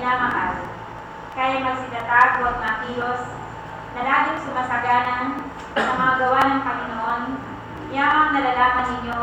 minamahal, kaya magsikatago at makilos na laging sumasagana sa mga gawa ng Panginoon, yamang nalalaman ninyo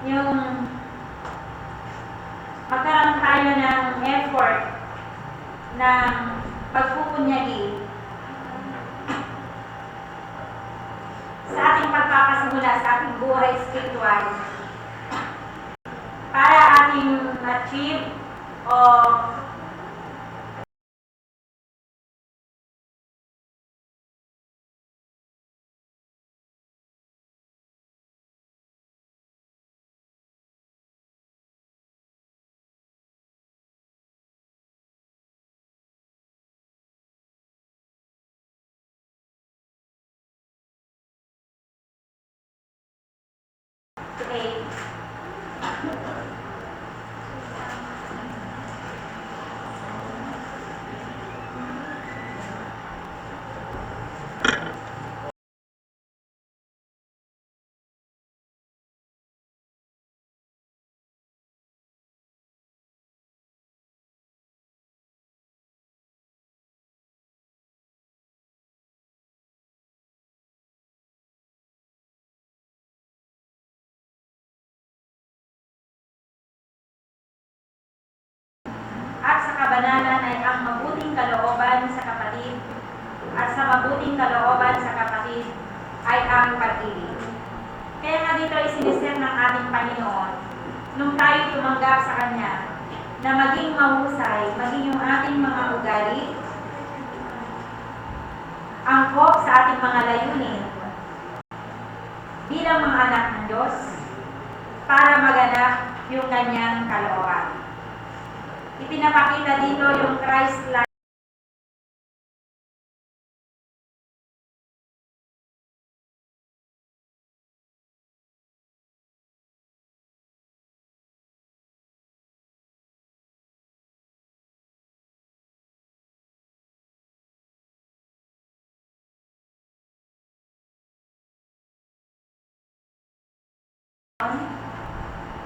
yung magkaroon tayo ng effort ng pagpupunyagi sa ating pagpapasimula sa ating buhay spiritual para ating achieve o okay. At sa kabanalan ay ang mabuting kalooban sa kapatid, at sa mabuting kalooban sa kapatid ay ang pag-ibig. Kaya nga dito ay siniset ng ating Panginoon, nung tayo tumanggap sa Kanya, na maging mahusay, maging yung ating mga ugali, angkop sa ating mga layunin, bilang mga anak ng Diyos, para maganap yung Kanyang kalooban. Ipinapakita dito yung Christ-like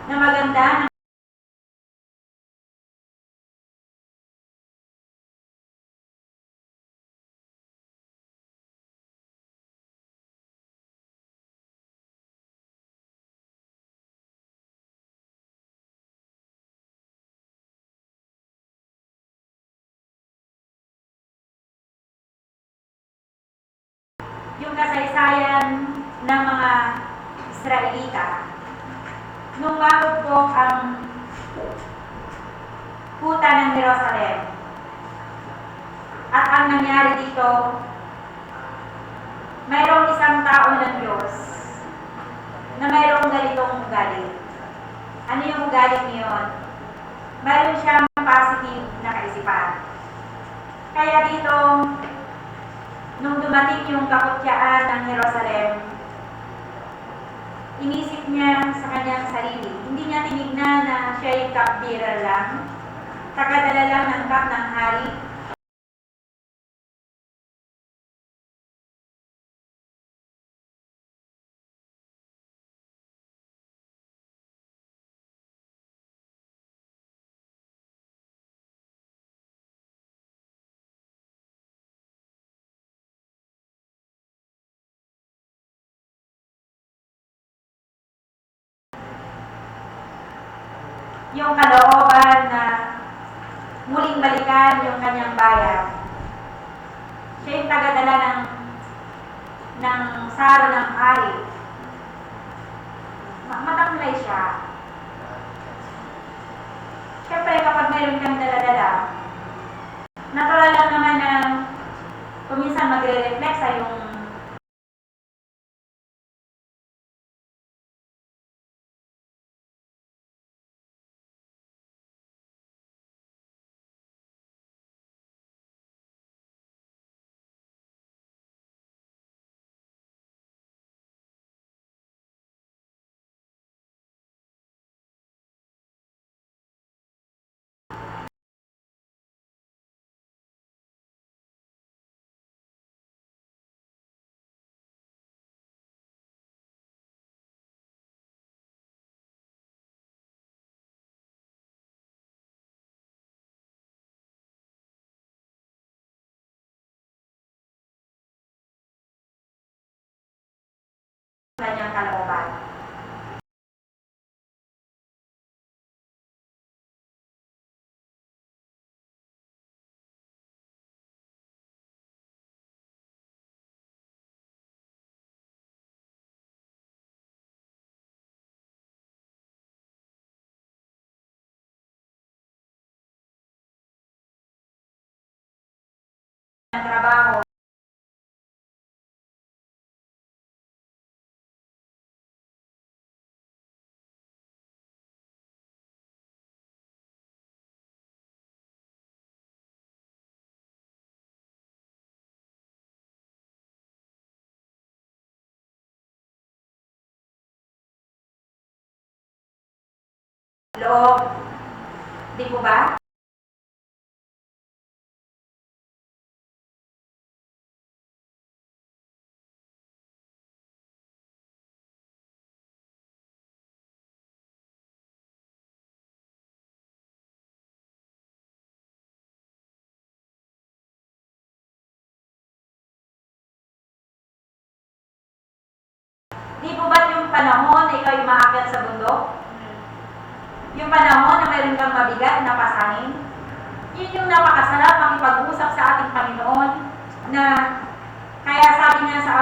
na maganda yung kasaysayan ng mga Israelita. Nung mapugpok ang kuta ng Jerusalem, at ang nangyari dito, mayroong isang tao ng Diyos na mayroong ganitong ugali. Ano yung ugali niyon? Mayroon siyang positive na kaisipan. Kaya dito, nung dumating yung kakutyaan ng Jerusalem, inisip niya sa kanyang sarili. Hindi niya tinignan na siya yung cupbearer lang, tagadala lang ng cup ng hari. Yung kalooban na muling balikan yung kanyang bayan. Siya yung tagadala ng saro ng hari. Mataklay siya. Siyempre, kapag mayroon kang dala-dala, natural lang naman na kuminsan magre-reflect sa yung kanyang kalooban. Ng trabaho. Loob. Di po ba? Di po ba yung panahon na ikaw yung maakyat sa bundok? Yung panahon na mayroon kang mabigat na pasanin? Yun yung napakasarap makipag-usap sa ating Panginoon na kaya sabi niya sa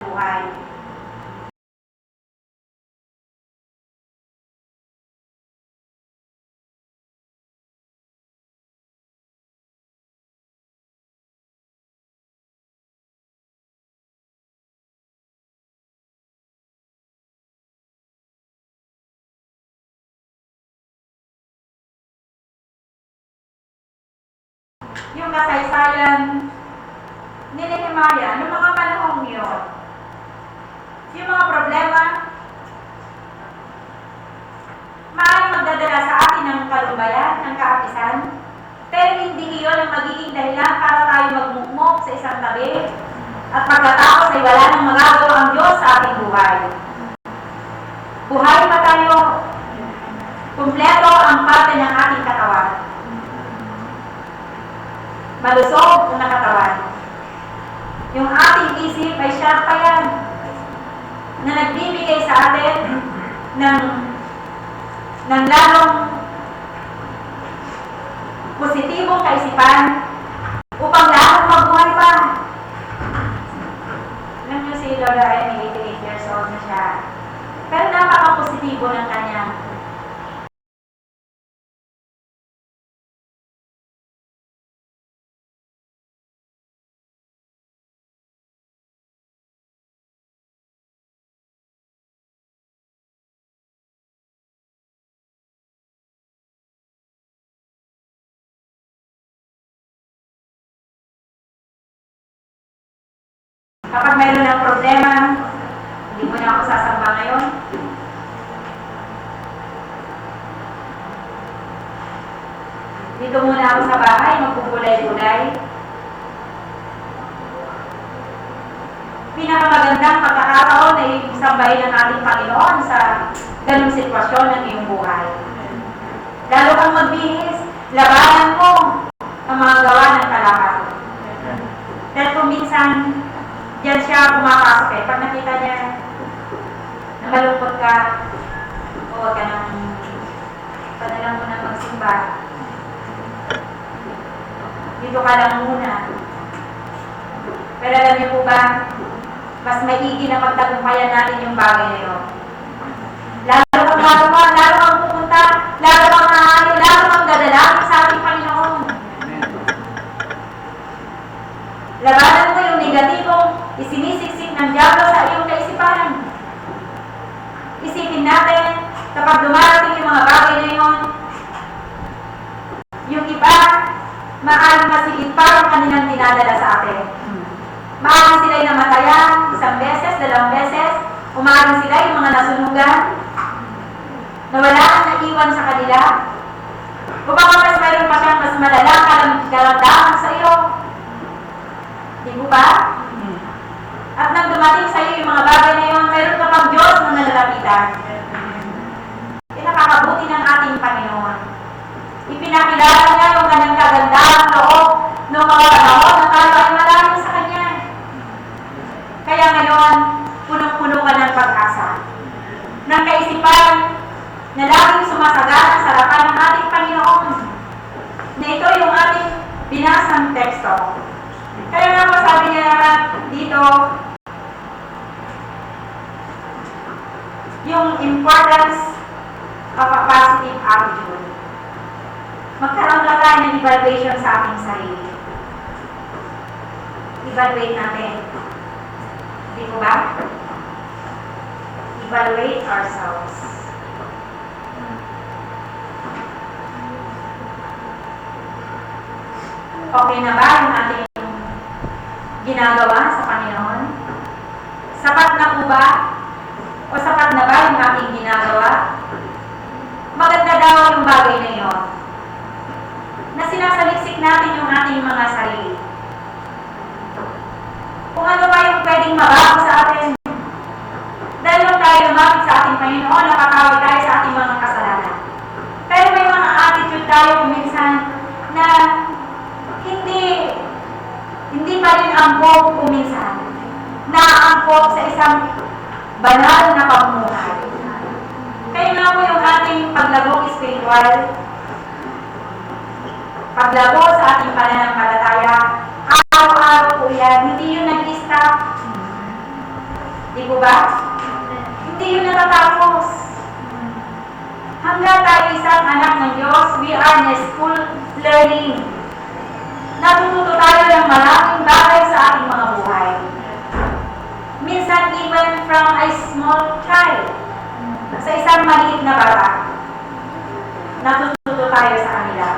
buhay. Yung kasaysayan ni Nehemiah noong mga panahong yun, yung mga problema, maaaring magdadala sa atin ng kalumbayan, ng kaapisan, pero hindi iyon ang magiging dahilan para tayo magmukmok sa isang tabi at pagkatapos ay wala nang magagawa ang Diyos sa ating buhay. Buhay pa tayo, kumpleto ang parte ng ating katawan. Malusog ang nakatawan. Yung ating isip ay sharp pa yan na nagbibigay sa atin ng lalong positibong kaisipan upang lalong mabuhay pa. Alam niyo si Lola ay 88 years old na siya. Pero napaka-positibo ng kanyang kapag mayroon ng problema, hindi mo na ako sasamba ngayon. Dito muna ako sa bahay, magpupulay-pulay. Pinakamagandang pagkakataon na isambahin ng ating Panginoon sa ganung sitwasyon ng iyong buhay. Lalo kang magbihis, labanan mo ang mga gawa ng kalaban. Dahil kung minsan, diyan siya pumapasok eh. Pag nakita niya na malungkot ka, huwag ka nang padalang mo na magsimba. Dito ka lang muna. Pero alam niyo po ba, mas maigi na pagtagumpayan natin yung bagay na yun. Lalo kang gagawa, lalo kang pupunta, lalo kang maaari, lalo kang dadalangin sa ating Panginoon. Labanan mo yung negatibong isinisiksik ng diablo sa iyong kaisipan. Isipin natin, kapag dumarating yung mga bagay na yun, yung iba, maaaring masigit pa ang kanilang dinadala sa atin. Maaaring sila'y namatayan, isang beses, dalawang beses, umaring sila yung mga nasunugan, nawala ang naiwan sa kanila, o baka mas mayroon pa siyang mas malalang karamdaman sa iyo. Di mo ba? At nang dumating sa iyo yung mga bagay na yun, mayroon ka pang Diyos na nalalapitan. Pinakakabuti ng ating Panginoon. Ipinakilala niya yung kanyang kagandahang loob noong mga panahon na tayo ay malayo sa Kanya. Kaya ngayon, punong-puno ka ng pag-asa. Ng kaisipan na laging sumasagana sa harapan ng ating Panginoon. Na ito yung ating binasang teksto. Kaya nga po sabi niya dito, yung importance of a positive attitude. Magkaroon na tayo ng evaluation sa ating sarili. Evaluate natin. Hindi po ba? Evaluate ourselves. Okay na ba yung ating ginagawa sa Panginoon? Sapat na po ba? O sapat na ba yung ating ginagawa? Maganda daw yung bagay na yun. Na sinasaliksik natin yung ating mga sarili. Kung ano ba yung pwedeng mabago sa atin. Dahil nung tayo lumapit sa ating Panginoon, nakakawi tayo sa ating mga kasalanan. Pero may mga attitude tayo kuminsan na hindi pa rin angkop kuminsan. Naangkop sa isang banal na pamumuhay. Kaya nga po yung ating paglabog spiritual, paglago sa ating pananampalataya, araw-araw po yan, hindi yun nag-stop. Di po ba? Hindi yun natatapos. Hanggang tayo isang anak ng Diyos, we are in school learning. Natututo tayo ng maraming bagay sa ating mga buhay. Minsan even from a small child, sa isang maliit na bata, natututo tayo sa kanila.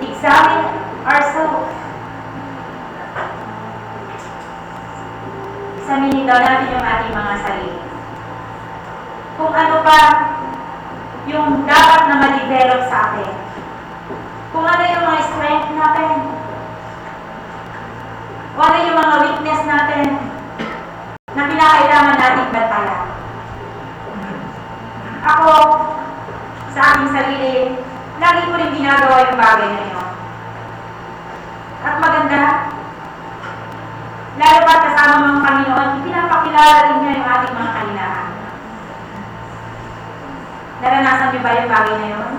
Examine ourselves. Examinin daw natin yung ating mga sarili. Kung ano pa yung dapat na ma-develop sa atin. Kung ano yung mga strength natin. O ano yung mga weakness natin na pinakailangan natin bantayan. Ako, sa aking sarili, lagi ko rin ginagawa yung bagay na yun. At maganda, lalo pa kasama mga Panginoon, pinapakilala rin niya yung ating mga kalinahan. Naranasan niyo ba yung bagay na yun?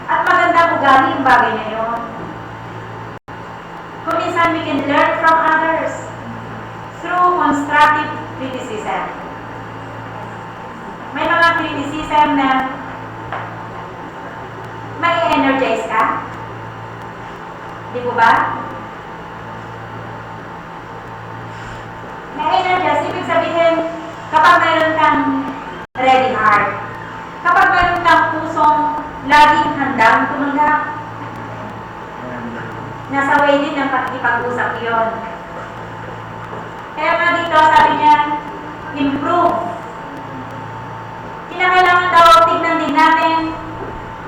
At maganda ugali yung bagay na yun. Kung minsan we can learn from others through constructive criticism. May mga criticism na may energize ka. Di po ba? May energize, ibig sabihin, kapag mayroon kang ready heart, kapag mayroon kang pusong laging handang tumanggap, nasa way din ng pakikipag-usap yun. Kaya nga dito, sabi niya, improve. Kinakailangan daw, tignan din natin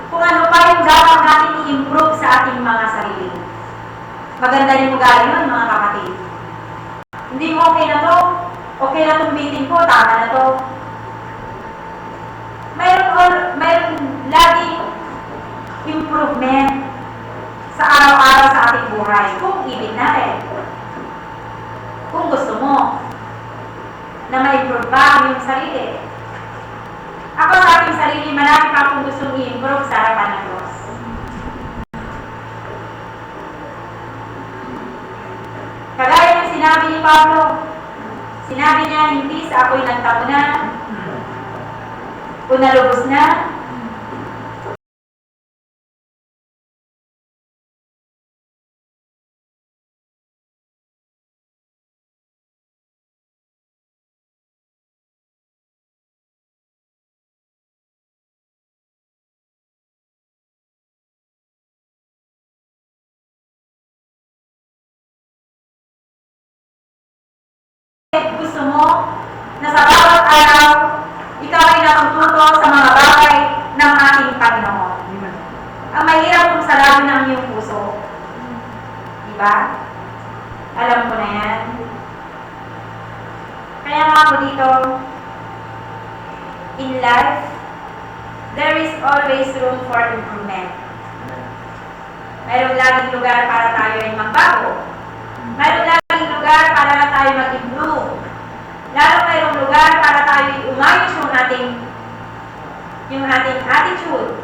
kung ano pa yung dapat natin i-improve sa ating mga sarili. Maganda rin ugali yun, mga kapatid. Hindi mo okay na to, okay na itong meeting ko, tama na to. Mayroon lagi improvement sa araw-araw sa ating buhay kung ibig natin. Kung gusto mo na ma-improve pa ang iyong sarili. Ako sa aking sarili, marami pa akong gustong i-improve sa harapan ng Diyos. Kagaya ng sinabi ni Pablo, sinabi niya, hindi sa ako'y nagtapunan, kung nalubos na, puso mo na sa bawat araw, ikaw ay natututo sa mga bagay ng ating Panginoon. Ang mahirap kung salawin ang iyong puso. Diba? Alam ko na yan. Kaya nga ako dito, in life, there is always room for improvement. Mayroong laging lugar para tayo ay magbago. Mayroong laging lugar para tayo mag-improve. Lalo mayroong lugar para tayo umayos yung ating attitude,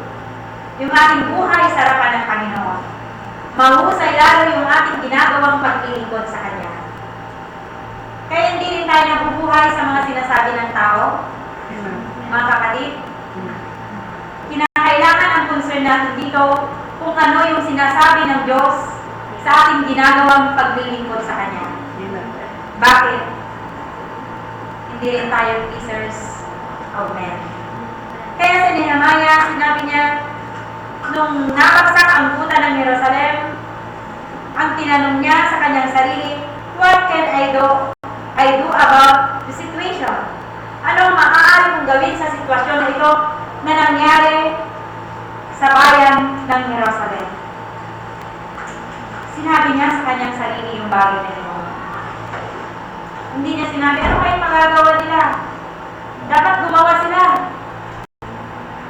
yung ating buhay sa harapan ng Panginoon. Mahusay lalo yung ating ginagawang paglilingkod sa Kanya. Kaya hindi rin tayo nabubuhay sa mga sinasabi ng tao, mga kapatid. Kinakailangan ang concern natin dito kung ano yung sinasabi ng Diyos sa ating ginagawang paglilingkod sa Kanya. Bakit? Hindi rin tayo pleasers of men. Kaya sa Nehemiah, sinabi niya, nung napagsak ang kuta ng Jerusalem, ang tinanong niya sa kanyang sarili, what can I do about the situation? Anong maaari kong gawin sa sitwasyon na ito na nangyari sa bayan ng Jerusalem? Sinabi niya sa kanyang sarili yung bagay na ito. Hindi niya sinabi, ano kayong magagawa nila? Dapat gumawa sila.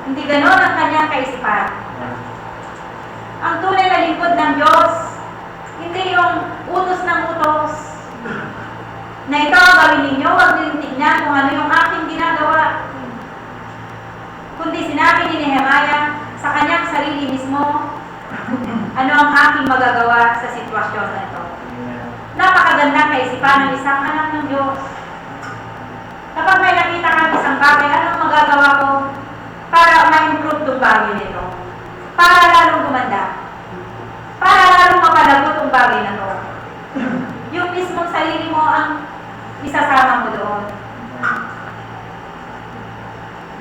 Hindi ganon ang kanyang kaisipan. Ang tunay na lingkod ng Diyos, hindi yung utos ng utos. Na ito ang gawin ninyo, huwag niyo tignan kung ano yung aking ginagawa. Kundi sinabi ni Nehemiah sa kanyang sarili mismo, ano ang aking magagawa sa sitwasyon na ito. Napakagandang kaisipan ng isang anak ng Diyos. Kapag may nakita kang isang bagay, anong magagawa ko para ma-improve itong bagay nito? Para lalong gumanda. Para lalong mapalagot itong bagay na ito. Yung mismong sarili mo ang isasama mo doon.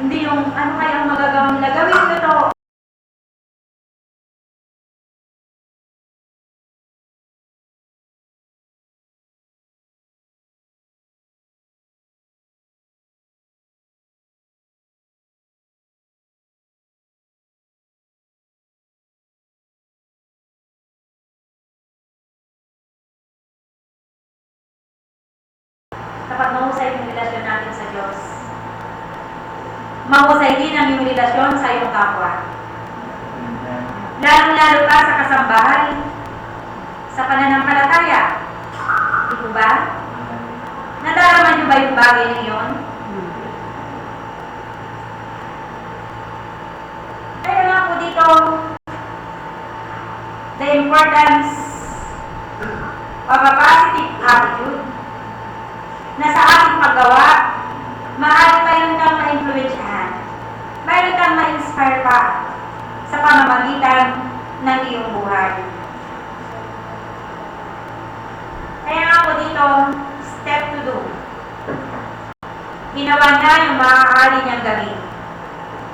Hindi yung ano kaya ang magagawa nila. Gawin ko ito. Kapag mahusay yung relasyon natin sa Diyos, mahusay din ang iyong relasyon sa iyong kapwa. Lalong-lalo pa sa kasambahay, sa pananampalataya. Di po ba? Nadaraman niyo ba yung bagay na yun? Kaya nga po dito, the importance of a positive attitude na sa ating paggawa, maaari mayroon kang ma-influensyahan. Mayroon kang ma-inspire pa sa pamamagitan ng iyong buhay. Kaya nga po dito, step to do. Ginawa niya yung maaari niyang gawin.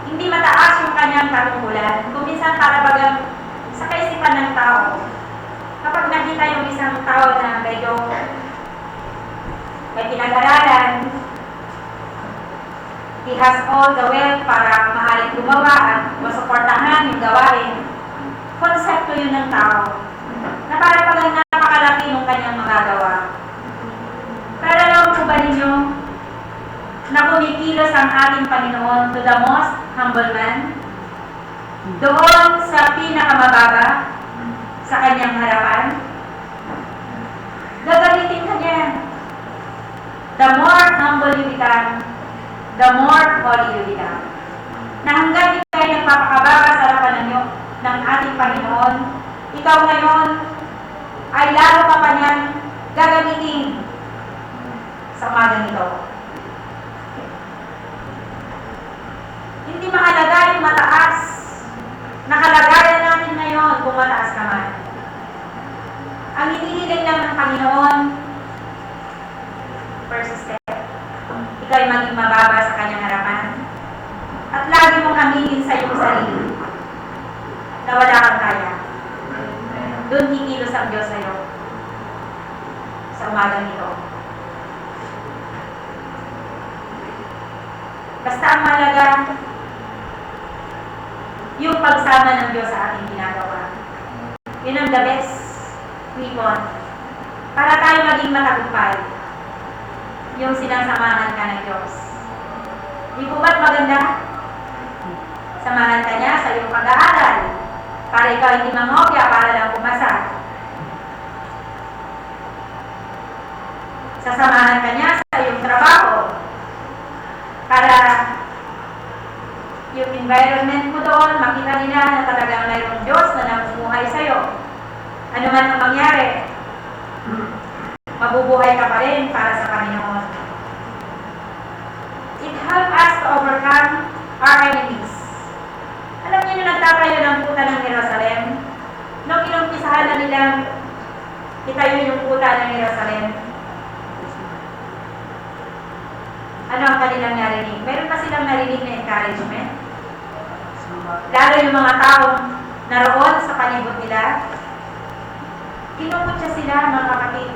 Hindi mataas yung kanyang katungkulan. Kuminsan para bagang sa kaisipan ng tao. Kapag nakita yung isang tao na medyo may pinag-aralan, he has all the wealth para maaaring gumawa at masuportahan yung gawain. Konsepto yun ng tao na para pag napakalaki ng kanyang magagawa. Pero alam po ba ninyo na kumikilos ang ating Panginoon to the most humble man? Doon sa pinakamababa sa kanyang harapan, gagalitin ka niya. The more humble you become, the more holy you become. Na hanggang ikaw ay nagpapakababa sa harapan ng ating Panginoon, ikaw ngayon ay lalo ka pa niyang gagamitin sa umagang ito. Hindi mahalaga yung mataas na kalagayan natin ngayon kung mataas ka man. Ang hinihiling lang ng Panginoon, first step, ikaw ay maging mababa sa kanyang harapan. At lagi mong aminin sa iyong sarili na wala kang kaya. Doon kikilos ang Diyos sa iyo sa umagang ito. Basta ang mahalaga, yung pagsama ng Diyos sa ating ginagawa. Yun ang the best weapon para tayo maging matagumpay. Yung sinasamahan ka ng Diyos. Di po ba't maganda? Samahan ka niya sa iyong pag-aaral para ikaw hindi mangopya, para lang pumasa. Sasamahan ka niya sa iyong trabaho para yung environment mo doon, makita nila na talagang mayroong Diyos na namumuhay sa'yo. Ano man ang mangyari, mabubuhay ka pa rin para sa Panginoon. It helps us to overcome our enemies. Alam niyo yung nagtatayo ng puta ng Jerusalem? Nung inumpisahan na nilang itayo yung puta ng Jerusalem, ano ang kanilang narinig? Meron pa silang narinig na encouragement? Lalo yung mga taong naroon sa palibot nila, kinukutya sila, mga kapatid.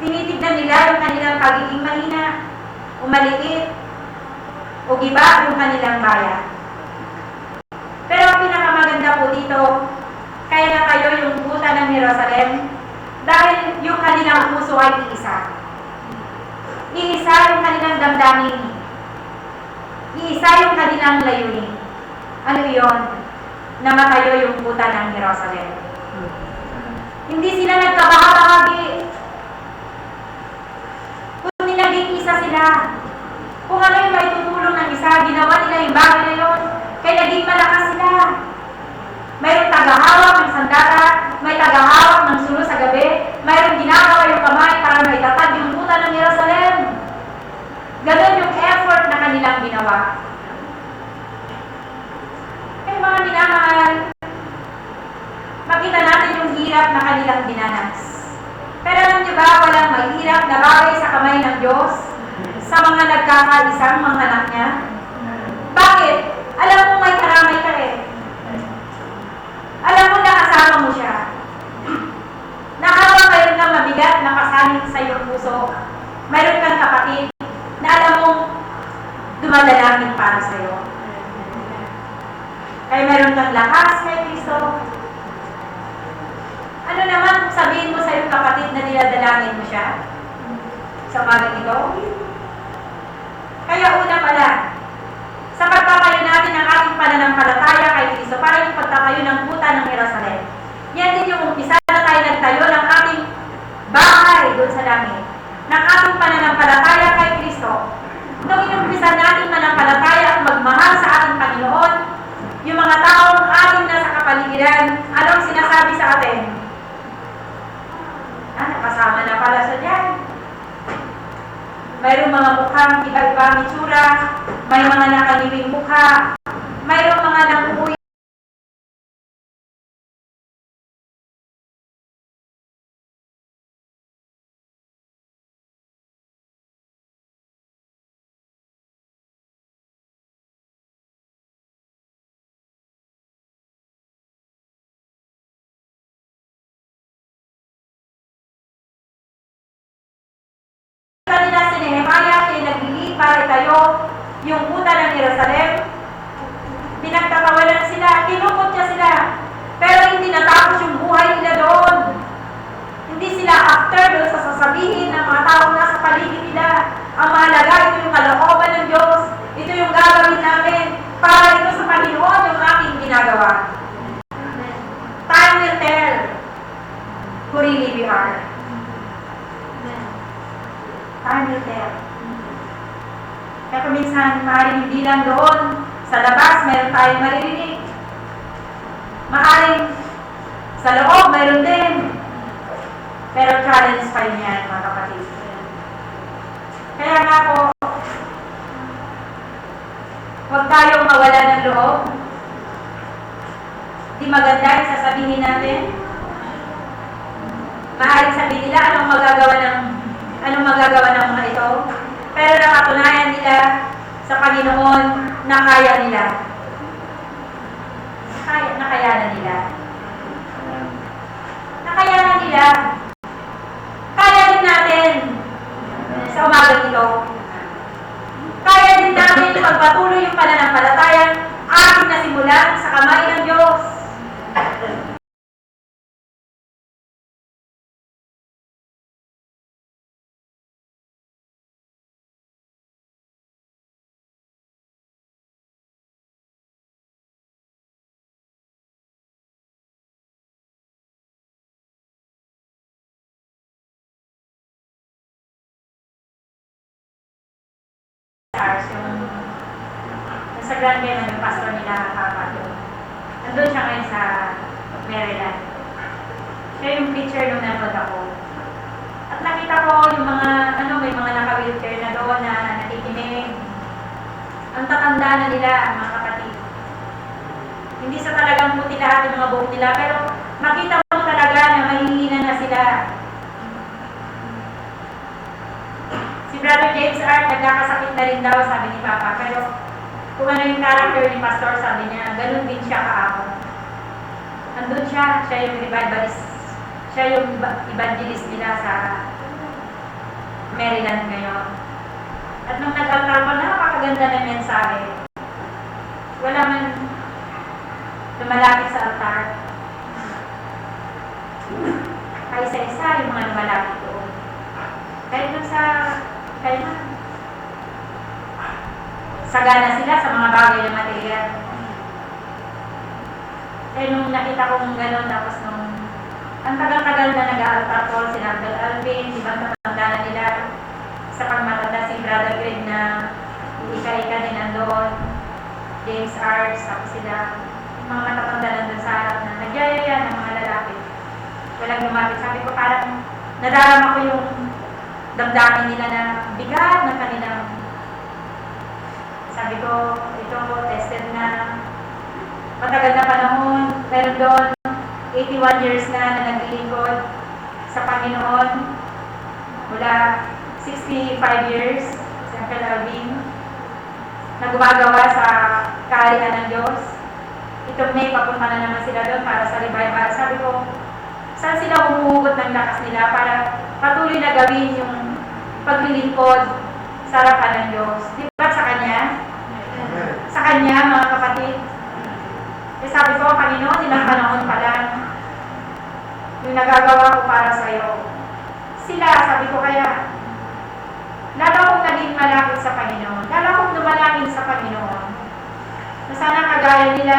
Tinitignan nila yung kanilang pagiging mahina, umaliit, o giba yung kanilang bayan. Pero ang pinakamaganda po dito, kaya na tayo yung puta ng Jerusalem, dahil yung kanilang puso ay iisa. Iisa yung kanilang damdamin. Iisa yung kanilang layunin. Ano yun? Na matayo yung puta ng Jerusalem. Hindi sila nagkabahagi. Kung naging isa sila, kung ano yung maitutulong ng isa, ginawa nila yung bagay na yun, kaya naging malakas sila. Mayroong tagahawak ng sandata, may tagahawak ng sulo sa gabi, mayroong ginagawa yung kamay para maitatag yung puta ng Jerusalem. Ganon yung effort na kanilang ginawa. Kaya mga minamahal, makita natin yung hirap na kanilang dinanas. Pero alam niyo ba, walang mahirap na bagay sa kamay ng Diyos sa mga nagkakaisang mga anak niya? Bakit? Alam mo may karamay ka eh. Alam mo na kasama mo siya. Na habang mayroon kang mabigat na kasanin sa iyong puso, mayroon kang kapatid na alam mong dumadalangin para sa iyo. Kaya mayroon kang lakas kay Kristo. Ano naman sabihin mo sa iyong kapatid na dinadalangin mo siya? Sa umagang ito? Kaya una pala, sa pagtatayo natin ng ating pananampalataya kay Kristo para yung pagtatayo ng puta ng Jerusalem. Yan din yung umpisa na tayo nagtayo ng ating bahay doon sa langit. Ng ating pananampalataya kay Kristo. Nung inumpisa natin manampalataya at magmahal sa ating Panginoon, yung mga taong ating nasa kapaligiran, anong sinasabi sa atin? Nakasama na pala siya dyan. Mayroong mga mukhang iba-ibang itsura, may mga nakaliwing mukha, mayroong mga nanguuwi. Kanina si Nehemiah, siya naglilid para tayo yung puta ng Jerusalem. Pinagtatawanan sila, kinukutya sila. Pero hindi natapos yung buhay nila doon. Hindi sila after doon sa sasabihin ng mga taong nasa paligid nila. Ang mahalaga, ito yung kalooban ng Diyos. Ito yung gagawin namin para ito sa Panginoon yung aking ginagawa. Time will tell who really we are. Time will tell. Kaya kung minsan, maaaring hindi lang doon, sa labas, mayroon tayong maririnig. Maaaring sa loob, mayroon din. Pero challenge pa rin yan, mga kapatid. Kaya nga po, huwag tayong mawala ng loob. Di maganda yung sasabihin natin. Maaaring sabihin nila anong magagawa ng mga ito. Pero nakatunayan nila sa Panginoon na kaya nila. Nakayanan nila. Nakayanan nila. Kaya din natin. Arts, yung sa Grand Cayman, yung pastor nila, Papa doon. Nandun siya ngayon sa Maryland. Siya yung preacher nung nanood ako. At nakita ko yung mga, may mga naka-wheelchair na doon na nakikinig. Ang tatanda na nila, mga kapatid. Hindi sa talagang puti lahat yung mga buhok nila, pero makita mo talaga na mahihina na sila. Si Brother James R. nagkakasakit na rin daw, sabi ni Papa. Pero kung ano yung character ni Pastor, sabi niya, ganun din siya kaako. Andun siya yung revivalist. Siya yung evangelist nila sa Maryland ngayon. At nung nag-altar ko, napakaganda ng mensahe. Wala man lumalapit sa altar. Kaisa-isa yung mga lumalapit doon. Kahit nun sagana sila sa mga bagay na material. Eh nung nakita kong gano'n, tapos nung ang tagal-tagal na nag-altar call, si Uncle Alvin, di ba matanda na nila, sa pagmatanda si Brother Greg na ika-ika din nandun, James R. Tapos sila, mga matatanda nandun sa harap na nagyayaya ng mga lalaki. Walang lumapit. Sabi ko parang nadarama ko yung damdamin nila na bigat ng kanilang. Sabi ko, ito tested na matagal na panahon. Meron doon 81 years na naglilingkod sa Panginoon. Mula 65 years, si Uncle Alvin, na gumagawa sa kaharian ng Diyos. Itong May, papunta na naman sila doon para sa revival. Sabi ko, saan sila humuhugot ng lakas nila para patuloy na gawin yung paglilingkod sa harapan ng Diyos? Di ba sa Kanya? Sa Kanya, mga kapatid. Eh sabi ko, Panginoon, ilang panahon pa lang yung nagagawa ko para sa iyo. Sila, sabi ko kaya, lalo akong naging malapit sa Panginoon. Lalo akong lumalangin sa Panginoon. Na sana kagaya nila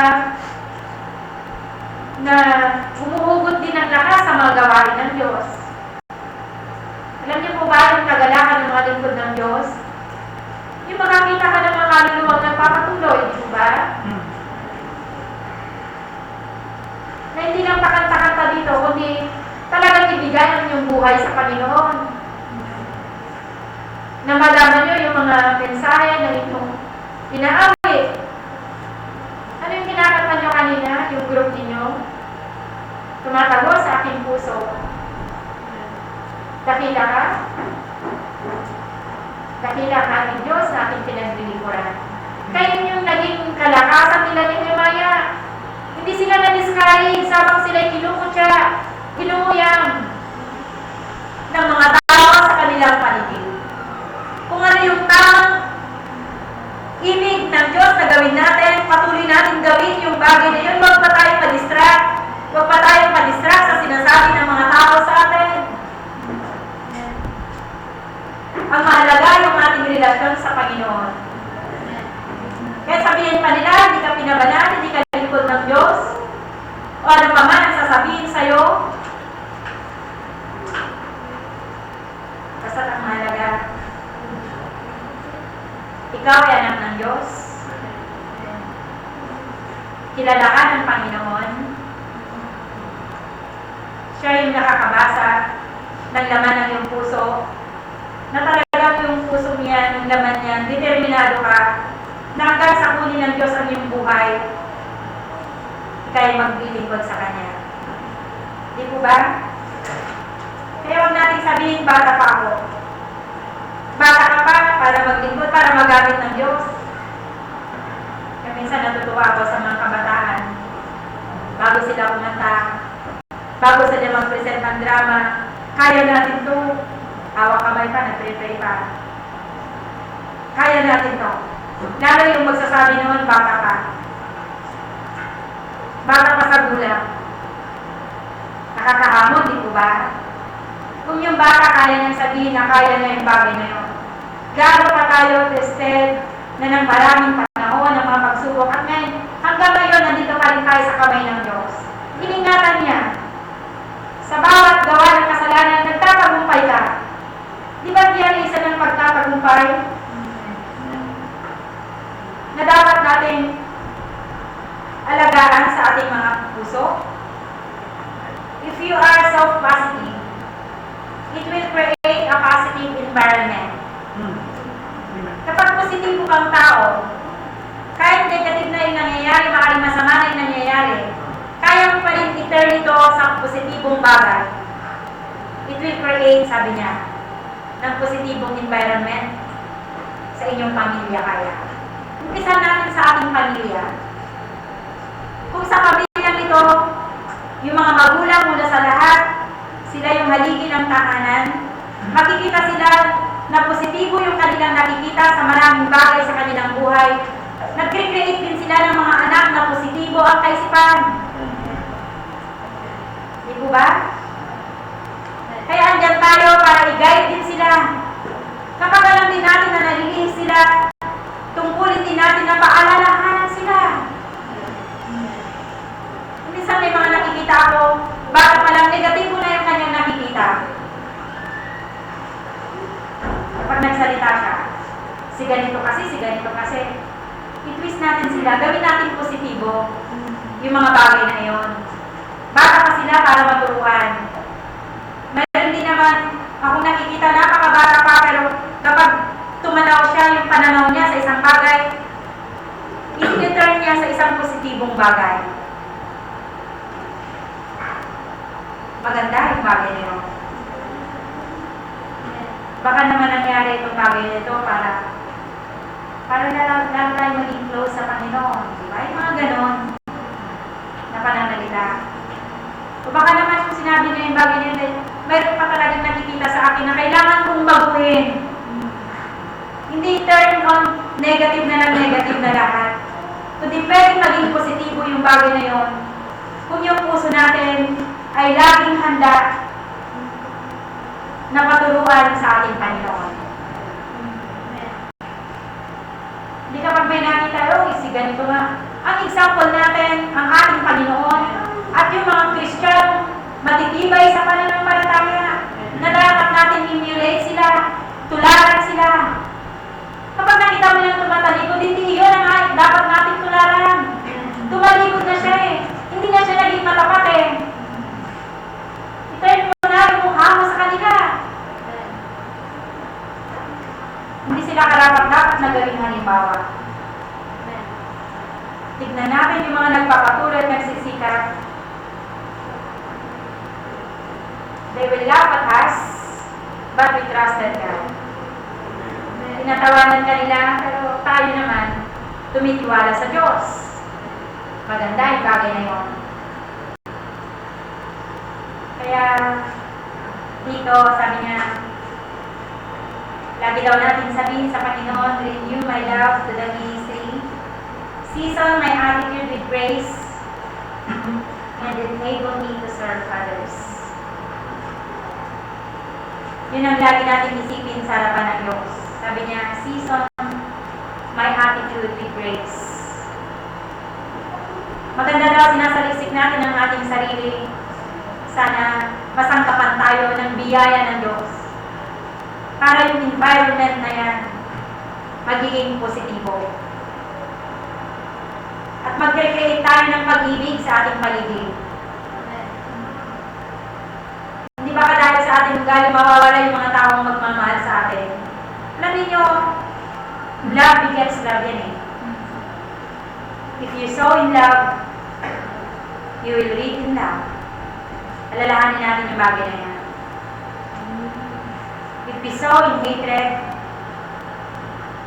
na humuhugot din ng lakas sa mga gawain ng Diyos. Alam niyo po ba yung kagalakan ng mga lingkod ng Diyos? Yung makakita ka ng mga kaluluwang nagpapatuloy, di po ba? Na hindi lang pakanta-kanta dito, kundi talagang ibigay ang inyong buhay sa Panginoon. Na malaman nyo yung mga mensahe na inyong inaawit. Ano yung kinakanta nyo kanina, yung group ninyo? Tumatago sa aking puso. Dakila ka? Dakila ka ating Diyos na ating pinaglilikuran. Kayo yung naging kalakasan nila ni Nehemiah. Hindi sila na-discourage, sabang sila'y kinukutya, ginuyang ng mga tao sa kanilang paligid. Kung ano yung tamang ibig ng Diyos na gawin natin, patuloy natin gawin yung bagay na yun. Huwag pa tayong ma-distract. Huwag pa tayong ma-distract sa sinasabi ng mga tao sa atin. Ang mahalaga yung ating relasyon sa Panginoon. Kaya sabihin pa nila, hindi ka pinabanal, hindi ka lingkod ng Diyos, o ano pa man ang sasabihin sa'yo, basta ang mahalaga, ikaw ay anak ng Diyos, kilala ka ng Panginoon, siya yung nakakabasa ng laman ng iyong puso, na talagang yung puso niya, yung laman niya, determinado ka, na hanggang sa kunin ng Diyos ang iyong buhay, ika'y maglilingkod sa Kanya. Di po ba? Kaya huwag natin sabihin, bata pa ako. Bata ka pa para maglingkod, para magamit ng Diyos. Kaya minsan natutuwa ako sa mga kabataan. Bago sila kumanta, bago sila mag-present ng drama, kaya natin to. Hawak kamay pa, nag-pray pa. Kaya natin to. Lalo yung magsasabi naman, bata pa. Bata pa sa gulang. Nakakahamon, di po ba? Kung yung bata kaya niyang sabihin na kaya na yung bagay na yun. Gaano pa tayo tested na ng maraming panahon ng mga pagsubok. At ngayon, hanggang ngayon, nandito pa rin tayo sa kamay ng Diyos. Iningatan niya. Sa bawat gawa ng kasalanan, nagtatagumpay ka. Di ba diyan isa ng pagtatagumpay? na dapat natin alagaan sa ating mga puso. If you are self-positive, it will create a positive environment. Kapag positibo kang tao, kahit negative na yung nangyayari, maaaring masama na yung nangyayari, kaya mo pa rin i-turn ito sa positibong bagay. It will create, sabi niya, ng positibong environment sa inyong pamilya kaya. Umpisan natin sa ating pamilya. Kung sa pamilyang ito, yung mga magulang mula sa lahat, sila yung haligi ng tahanan, makikita sila na positibo yung kanilang nakikita sa maraming bagay sa kanilang buhay. Nag-create din sila ng mga anak na positibo ang kaisipan. Di po ba? Kaya andyan tayo para i-guide din sila. Kapag alam din natin na nalilihis sila, tungkulin din natin na paalalahanan sila. Minsan may mga nakikita ako, baka palang negatibo na yung kanyang nakikita. Kapag nagsalita siya, si ganito kasi, i-twist natin sila, gawin natin positibo yung mga bagay na yun. Baka pa sila para maturuan. Meron din naman, ako nakikita napakabata pa, pero kapag tumanaw siya yung pananaw niya sa isang bagay, i-turn niya sa isang positibong bagay. Maganda yung bagay na yun. Baka naman nangyari itong bagay nito para na lang tayo maging close sa Panginoon. Diba? Yung mga ganon na pananalita. O baka naman kung sinabi niya yung bagay nito, mayroon pa talagang nakikita sa akin na kailangan kong baguhin. Hindi turn on negative na lahat. Kundi pwedeng maging positibo yung bagay na yun. Kung yung puso natin ay laging handa na paturuan sa ating Panginoon. Hindi kapag may nakita, si ganito nga. Ang example natin, ang ating Panginoon, at yung mga Christian, matitibay sa pananampalataya, na dapat natin emulate sila, tularan sila. Kapag nakita mo lang tumatalikod, hindi yun ang dapat natin tularan. Tumalikod na siya hindi na siya naging matapat I-turn mo na yung mukha mo sa kanila. Hindi sila karapat-dapat na gawing halimbawa. Tignan natin yung mga nagpapatuloy at nagsisikap. They will laugh at us, but we trusted God. Tinatawanan kanila, pero tayo naman tumitiwala sa Diyos. Maganda yung bagay na yun. Kaya dito, sabi niya, lagi daw natin sabihin sa Panginoon, renew my love to the ministry, season my attitude with grace, and enable me to serve others. Yun ang lagi natin isipin sa harapan ng Diyos. Sabi niya, season my attitude with grace. Maganda daw sinasaliksik natin ang ating sarili. Sana masangkapan tayo ng biyaya ng Diyos. Para yung environment na yan magiging positibo. At mag-create tayo ng pag-ibig sa ating paligid. Hindi ba dahil sa ating ugali mawawala yung mga taong magmamahal sa atin? Alam niyo, love begets love yan If you sow in love, you will reap in love. Alalahanin natin yung bagay na yan. If we sow in hatred,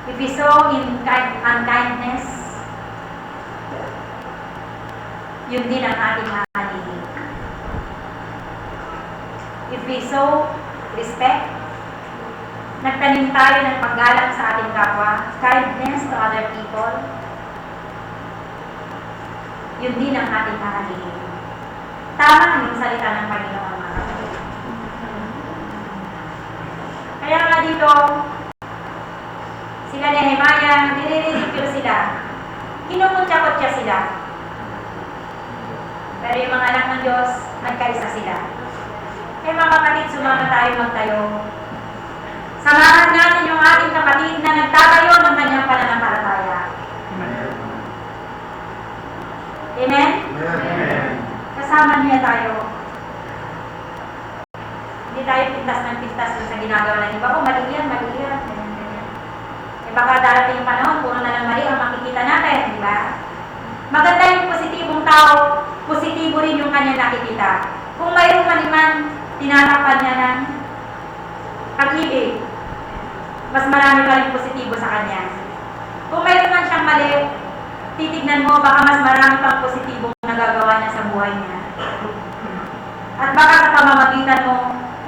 if we sow in unkindness, yun din ang ating hahaninin. If we sow respect, nagtanim tayo ng paggalang sa ating kapwa, kindness to other people, yun din ang ating hahaninin. Tama yung salita ng Panginoon, mga kapatid. Kaya nga dito, sila Nehemiah, nire-ridicule sila. Kinukutya-kutya sila. Pero yung mga anak ng Diyos, nagkaisa sila. Kaya mga kapatid, sumama tayo magtayo. Samahan natin yung ating kapatid na nagtatayo ng kanyang pananampalataya. Kasama niya tayo. Hindi tayo pintas ng pintas sa ginagawa ng iba. Mali yan, ganyan. Eh baka darating yung panahon, puro na lang mali ang makikita natin, di ba? Maganda yung positibong tao, positibo rin yung kanya nakikita. Kung mayroong maniman, tinatakpan niya ng pag-ibig, mas marami pa rin positibo sa kanya. Kung mayroon man siyang mali, titignan mo, baka mas marami pang positibong nagagawa niya sa buhay niya. At baka sa pamamagitan mo,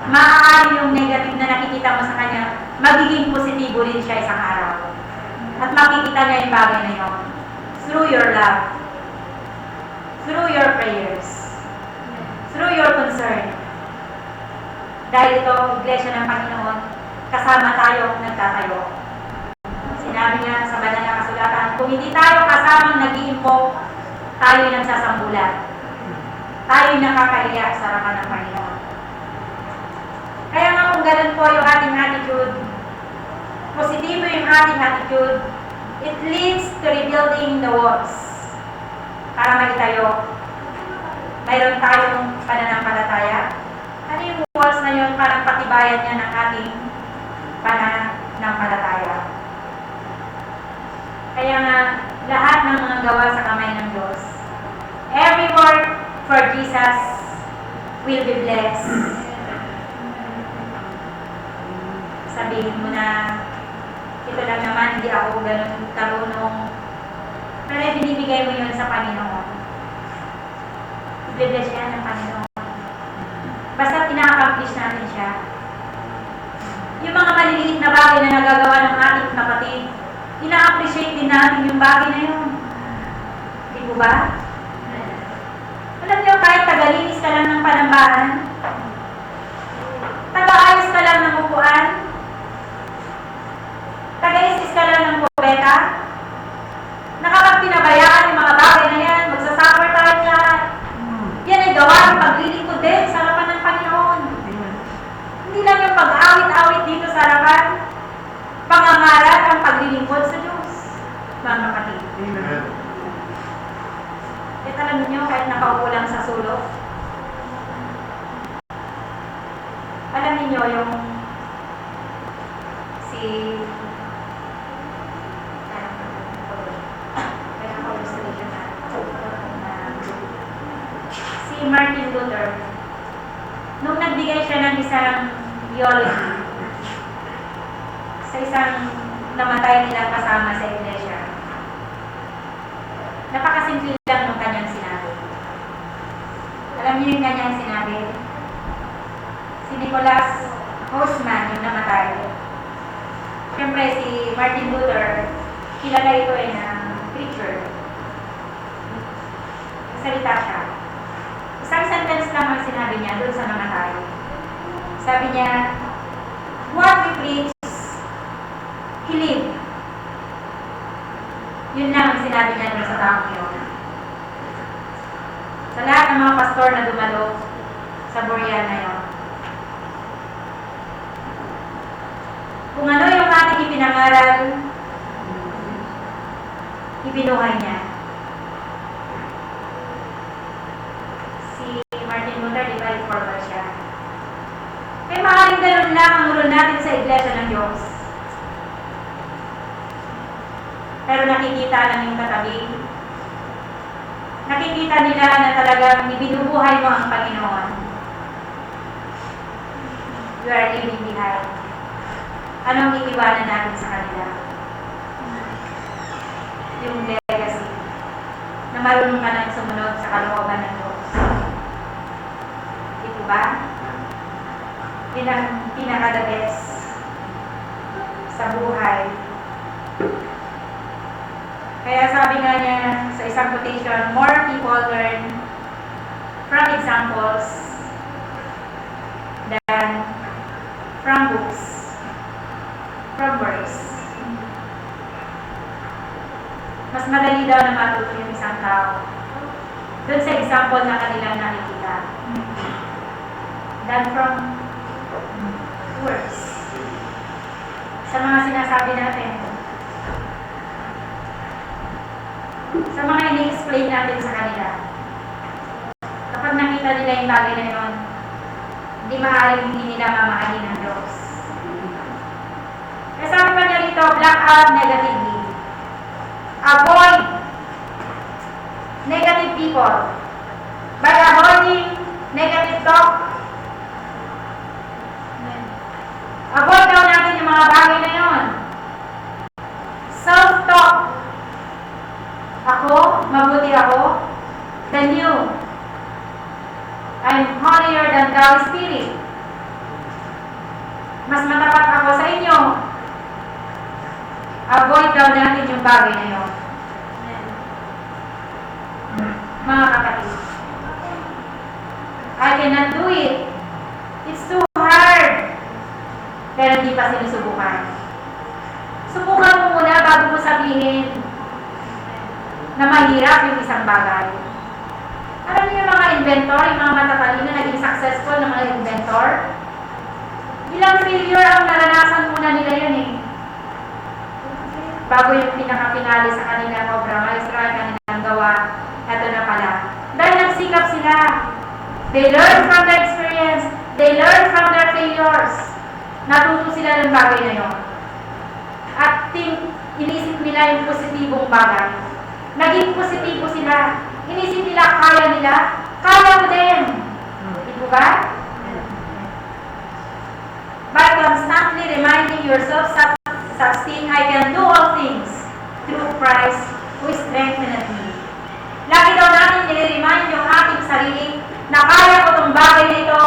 maaari yung negative na nakikita mo sa kanya, magiging positibo rin siya isang araw. At makikita niya yung bagay na yun. Through your love. Through your prayers. Through your concern. Dahil ito, Iglesia ng Panginoon, kasama tayo nagtatayo. Sinabi niya sa banal na kasulatan, kung hindi tayo kasamang nag-iimpok, tayo'y nagsasambulat. Tayo'y nakakahiya sa harapan ng Panginoon. Kaya nga kung ganun po yung ating attitude, positibo yung ating attitude, it leads to rebuilding the walls. Para maitayo, mayroon tayong pananampalataya. Ano yung walls na yun? Parang patibayan niya ng ating pananampalataya. Kaya nga, lahat ng mga gawa sa kamay ng Diyos, every work for Jesus will be blessed. Sabihin mo na, ito lang naman, hindi ako ganun karunong. Pero binibigay mo yun sa Panginoon. I-bless yan ng Panginoon. Basta ina-accomplish natin siya. Yung mga maliliit na bagay na nagagawa ng ating kapatid, ina-appreciate din natin yung bagay na yun. Di po ba? Alam niyo, kahit tagalinis ka lang ng panambahan, taga-ayos ka lang ng upuan, taga-isis ka lang ng kubeta, nakapagpinabayaan yung mga bagay na yan, magsasuffer tayo lahat. Yan ay gawa ng paglilingkod din sa harapan ng Panginoon. Hindi lang yung pag-awit-awit dito sa harapan, pangangaral ang paglilingkod sa Diyos. Mga kapatid. At alam niyo, kahit nakaupo lang sa sulok, alam niyo yung si Martin Luther, nung nagbigay siya ng isang eulogy sa isang namatay nilang kasama sa iglesia, napakasimple lang nung kanyang sinabi. Alam niyo yung kanyang sinabi? Si Nicholas Houseman yung namatay. Siyempre si Martin Luther, kilala ito ay ng preacher. Salita siya. Isang sentence lang ang sinabi niya doon sa namatay. Sabi niya, what we preach, he lived. Yun lang ang sinabi niya doon sa taong yun. Sa lahat ng mga pastor na dumalo sa Boreal na yun. Kung ano yung ating ipinangaral, ibinuhay niya. Si Martin Luther, di ba, reformer siya. Kaya maaaring ganun lang ang role natin sa Iglesia ng Diyos. Pero nakikita lang yung katabi. Nakikita nila na talagang ibinubuhay mo ang Panginoon. You are leaving behind. Anong iiwanan natin sa kanila? Yung legacy. Na marunong ka nang sumunod sa kalooban ng Diyos. Di po ba? Yun ang pinaka-the best sa buhay. Kaya sabi nga niya sa isang quotation, more people learn from examples than from books, from words. Mas madali daw na matuto yung isang tao doon sa example na kanilang nakikita than from words. Sa mga sinasabi natin, sa mga ini-explain natin sa kanila, sa nila yung bagay na yun, hindi maaaring hindi nila mamahalin ng Diyos. Kaya sabi pa niya rito, block out negatively. Avoid negative people by avoiding negative talk. Avoid daw natin yung mga bagay na yun. Self-talk. Ako, mabuti ako, than you. I'm holier than thou spirit. Mas matapat ako sa inyo. Avoid daw natin yung bagay na yun. Mga kapatid, I cannot do it. It's too hard. Pero hindi pa sinusubukan. Subukan mo muna bago mo sabihin na mahirap yung isang bagay. Alam niyo yung mga inventor, yung mga matatalino, naging successful na mga inventor? Ilang failure ang naranasan muna nila yun eh. Bago yung pinaka-finale sa kanila, Cobra Maestro, kanilang gawa, eto na pala. Dahil nagsikap sila. They learn from their experience. They learn from their failures. Natuto sila ng bagay na yun. At inisip nila yung positibong bagay. Naging positibo sila. Inisip nila, kaya nila. Kaya mo din. Di po ba? By constantly reminding yourself, sustain, I can do all things through Christ who strengtheneth me. Lagi daw natin nire-remind yung ating sarili na kaya ko itong bagay na ito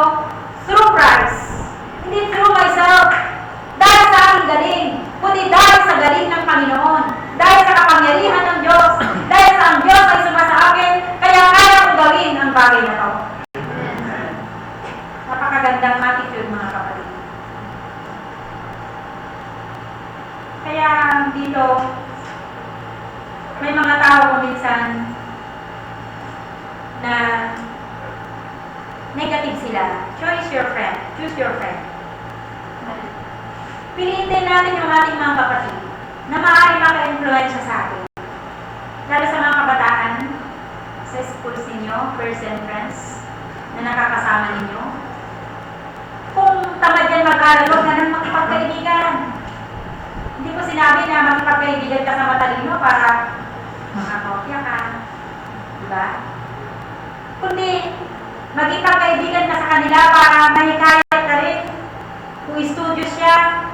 through Christ. Hindi through myself. Dahil sa aking galing. Kundi dahil sa galing ng Panginoon. Dahil sa kapangyarihan ng Diyos. Dahil sa ang Diyos ay suma sa akin, kaya kaya kong gawin ang bagay na ito. Napakagandang attitude, mga kapatid. Kaya dito, may mga tao kung minsan na negative sila. Choose your friend. Choose your friend. Piliin din natin yung ating mga kapatid na maaari maka-influensya sa atin. Lalo sa mga kabataan, sa schools ninyo, person friends, na nakakasama ninyo. Kung tamad yan mag-aral, huwag na nang makipagkaibigan. Hindi ko sinabi na makipagkaibigan ka sa matalino para makakopya ka. Diba? Kundi, magipagkaibigan ka sa kanila para mahikayat ka rin. Kung studios siya,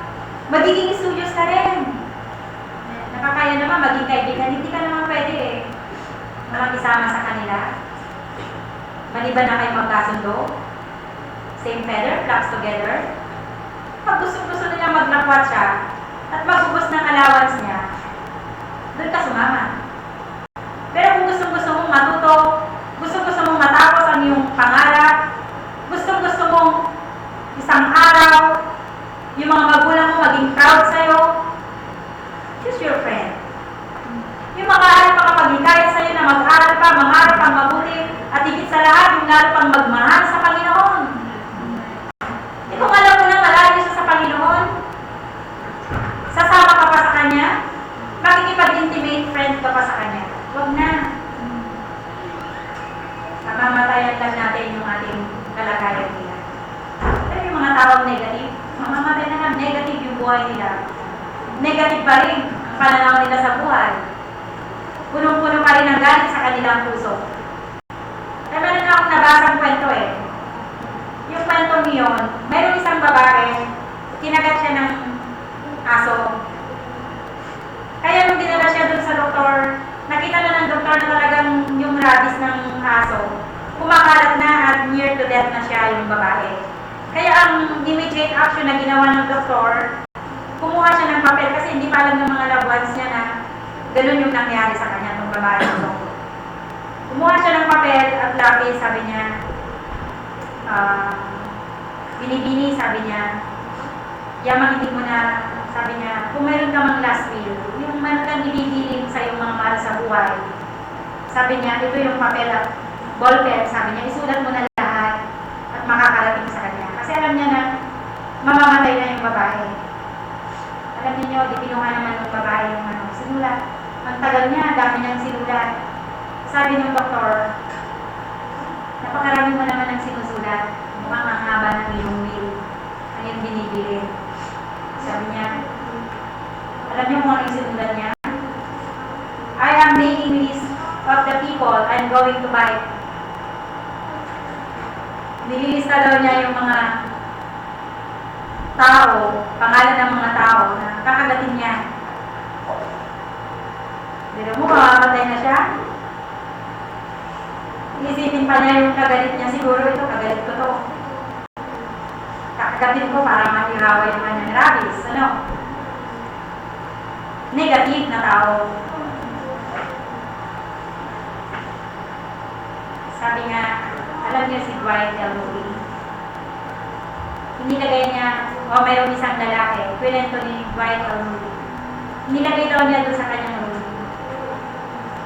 magiging studios ka rin. Nakakaya naman maging kaibigan, hindi ka naman pwede eh. Na makisama sa kanila. Maliban na kayo magkasundo. Same feather, flocks together. Pag gusto nila maglakwat siya at magubos ng allowance niya, doon ka sumama. Pero kung gusto mong matuto, gusto mong matapos ang iyong pangarap, gusto mong isang araw, yung mga magulang mo maging proud sa'yo, choose your friend. Yung mag-aaral pa kapag hikayat sa'yo na mag-aaral pa, mangarap pang mabuti, at higit sa lahat, yung lalo pang magmahal sa Panginoon. E kung alam mo na malayo siya sa Panginoon, sasama ka pa sa Kanya, makikipag-intimate friend ka pa sa Kanya. Huwag na. Mamamatayan lang natin yung ating kalagayan nila. Pero yung mga tawag negative, mamamatay na lang, negative yung buhay nila. Negative pa rin ang pananaw nila sa buhay. Punong-puno pa rin ang galit sa kanilang puso. Kaya meron na akong nabasang kwento eh. Yung kwento niyon, mayroong isang babae, kinagat siya ng aso. Kaya nung dinala siya dun sa doktor, nakita na ng doktor na talagang yung rabies ng aso, kumakalat na at near to death na siya yung babae. Kaya ang immediate action na ginawa ng doktor, kumuha siya ng papel kasi hindi pa alam ng mga loved ones niya na ganun yung nangyari sa kanya ng babae. Kumuha siya ng papel at lapis, sabi niya, binibini, sabi niya, yamang hindi mo na, sabi niya, kung meron ka mang last will, yung meron kang ibibilin sa iyong mga mahal sa buhay, sabi niya, ito yung papel at ballpen, sabi niya, isulat mo na lahat at makakarating sa kanya. Kasi alam niya na mamamatay na yung babae. Alam niyo, di kinuha naman ng babae yung sinulat. Ang tagal niya, ang dami niyang sinulat. Sabi ng doktor, napakarami mo naman Nililista daw niya yung mga tao, pangalan ng mga tao na kakagatin niya. Pero mo, mamamatay na siya. Iisipin pa niya yung kagalit niya, siguro ito, kagalit ko to. Kakagatin ko para mahirawa yung kanyang rabies. Ano? Negative na tao. Sabi nga, alam niyo si Dwight L. Moody. Inilagay niya, mayroong isang lalaki, kwento ni Dwight L. Moody. Inilagay daw niya doon sa kanyang room.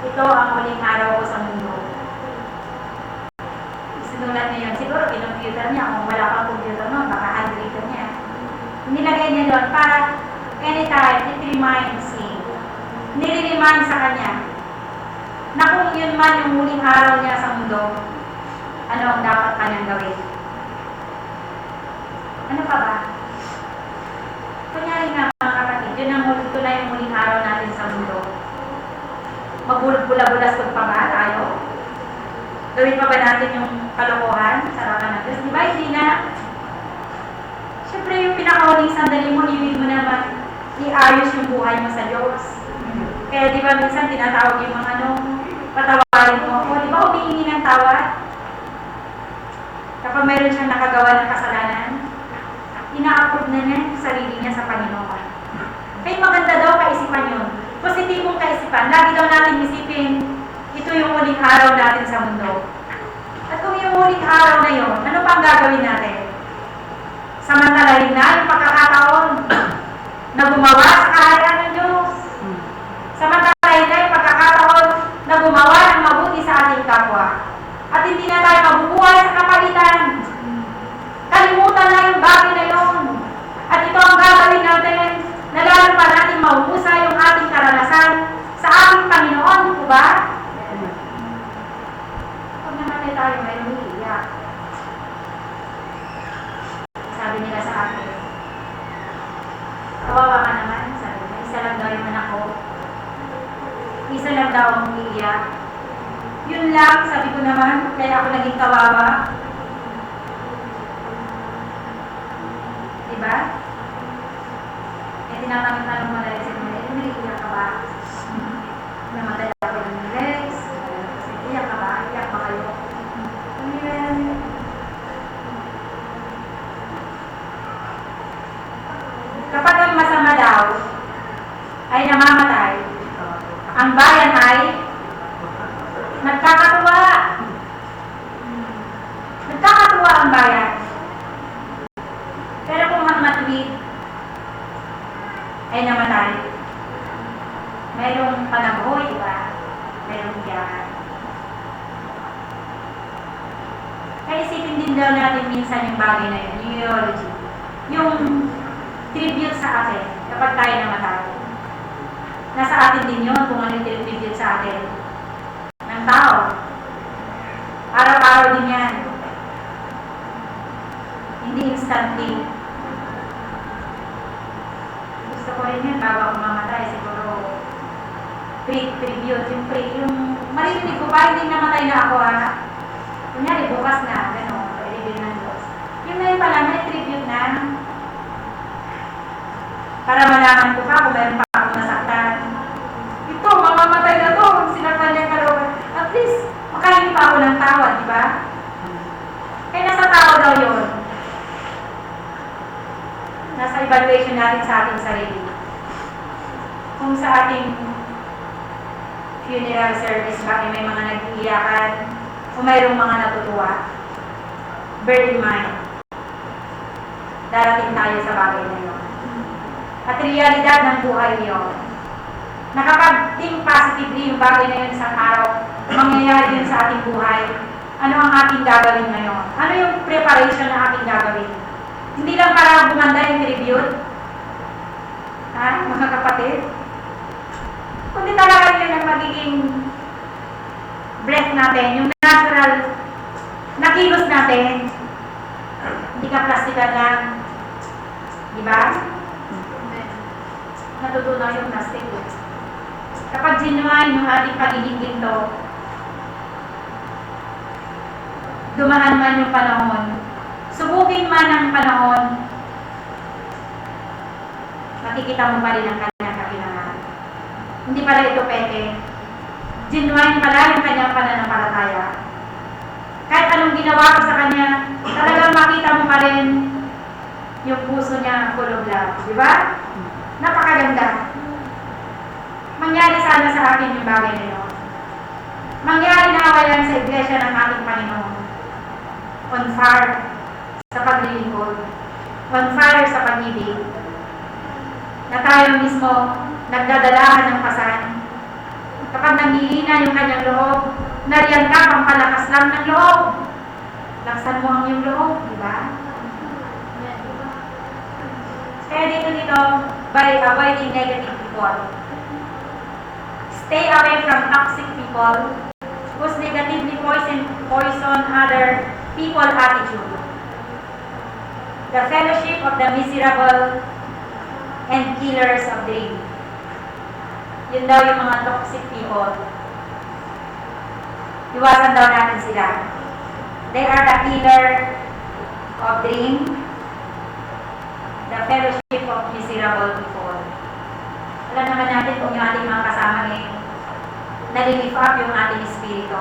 Ito ang huling araw ko sa mundo. Sinulat niya yun. Siguro pinumputer niya. Kung wala pang computer noon, baka handwritten niya. Nilagay niya doon para anytime it reminds him. Nire-remind sa kanya na kung yun man yung huling araw niya sa mundo, ano ang dapat kanyang gawin. Ano pa ba? Kunyari nga mga kapatid, yun ang ito na yung huling araw natin sa mundo. Magbula-bulas pa ba tayo? Gawin pa ba natin yung kalokohan sa harapan ng Diyos? Di ba? Hindi na. Siyempre yung pinakahuling sandali mo, ibig mo naman iayos yung buhay mo sa Diyos. Kaya di ba minsan tinatawag yung mga patawarin mo. O di ba humihingi ng tawad? Kapag mayroon siyang nakagawa ng kasalanan, ina-approve na niya yung sarili niya sa Panginoon. Kaya maganda daw kaisipan yun. Positibong kaisipan. Lagi daw natin isipin, ito yung huling araw natin sa mundo. At kung yung huling araw na yun, ano pang gagawin natin? Samantalahin na yung pagkakataon na gumawa sa kaharian ng Diyos. Samantalahin na yung pagkakataon na gumawa ng mabuti sa ating kapwa. At hindi na tayo mabubuhay sa kapalitan. Kalimutan na yung bagay na yun. At ito ang gagawin natin na lalo pa natin mahuhusay yung ating karanasan sa ating Panginoon, di po ba? Pag namatay tayo, mayroong iiyak. Sabi nila sa akin, kawawa ka naman, sabi nila, isa lang daw yung anak ko. Isa lang daw ang iiyak. Yun lang, sabi ko naman, kaya ako naging kawawa. Diba? Eh, tinatanong mo na rin sa mga, umiiyak ka ba? Namatay ako ng Rex. Iyak ka ba? Iyak ba kayo? Kapag ang masama daw ay namamatay, ang bayan ay nagkakatuwa. Nagkakatuwa ang bayan. Pero kung ang matuwid ay namatay, mayroong panaboy, diba? Mayroong iyakan. Kaya isipin din daw natin minsan yung bagay na yun, yung eulogy. Yung tribute sa atin kapag tayo namatay. Nasa atin din yun kung ano yung tribute sa atin ng tao. Araw-araw din yan. Hindi instantly. Gusto ko rin yan bago ako mamatay. Siguro tribute. Yung marinig ko ba, hindi namatay na ako ha. Kunyari, bukas na. Gano'n. Pwede din ng Diyos. Yung ngayon pala, may tribute na. Para malaman ko pa kung meron pa akong nasaktan. Ito, mamamatay na to. Sinaktan niya kalooban. At least, makahingi pa ako ng tawad, di ba? Kaya nasa tao daw yun. Nasa evaluation natin sa ating sarili. Kung sa ating funeral service ba may mga nag-iiyakan o mayroong mga natutuwa, bear in mind, darating tayo sa bagay na yun. At realidad ng buhay yun. Na kapag think positively yung bagay na yun sa araw, mangyayari yun sa ating buhay, ano ang ating gagawin ngayon? Ano yung preparation na ating gagawin? Hindi lang para bumanda yung tribute, ha, mga kapatid? Kundi talaga yun ang magiging breath natin, yung natural na kilos natin. Hindi ka plastikan lang. Di ba? Natutunaw yung plastic. Kapag genuine yung ating pagiging ginto, dumaan man yung panahon, subukin man ang panahon, makikita mo pa rin ang kanyang kapilangan. Hindi pala ito peke. Genuine pala yung kanyang pananampalataya. Kahit anong ginawa ko sa kanya, talagang makita mo pa rin yung puso niya full of love. Di ba? Napakaganda. Mangyari sana sa akin yung bagay na yun. Mangyari na yan sa iglesia ng ating Panginoon. On fire sa paglilingkod. On fire sa pag-ibig. Na tayo mismo nagdadalahan ng pasan. Kapag nanghihina yung kanyang loob, nariyan ka, pampalakas lang ng loob. Laksan mo ang iyong loob, di ba? Kaya dito, by avoiding negative people. Stay away from toxic people whose negatively poison other people attitude. The fellowship of the miserable and killers of dream. Yun daw yung mga toxic people. Iwasan daw natin sila. They are the killer of dream, the fellowship of miserable people. Alam naman natin kung yung ating mga kasama nalilift up yung ating espiritu.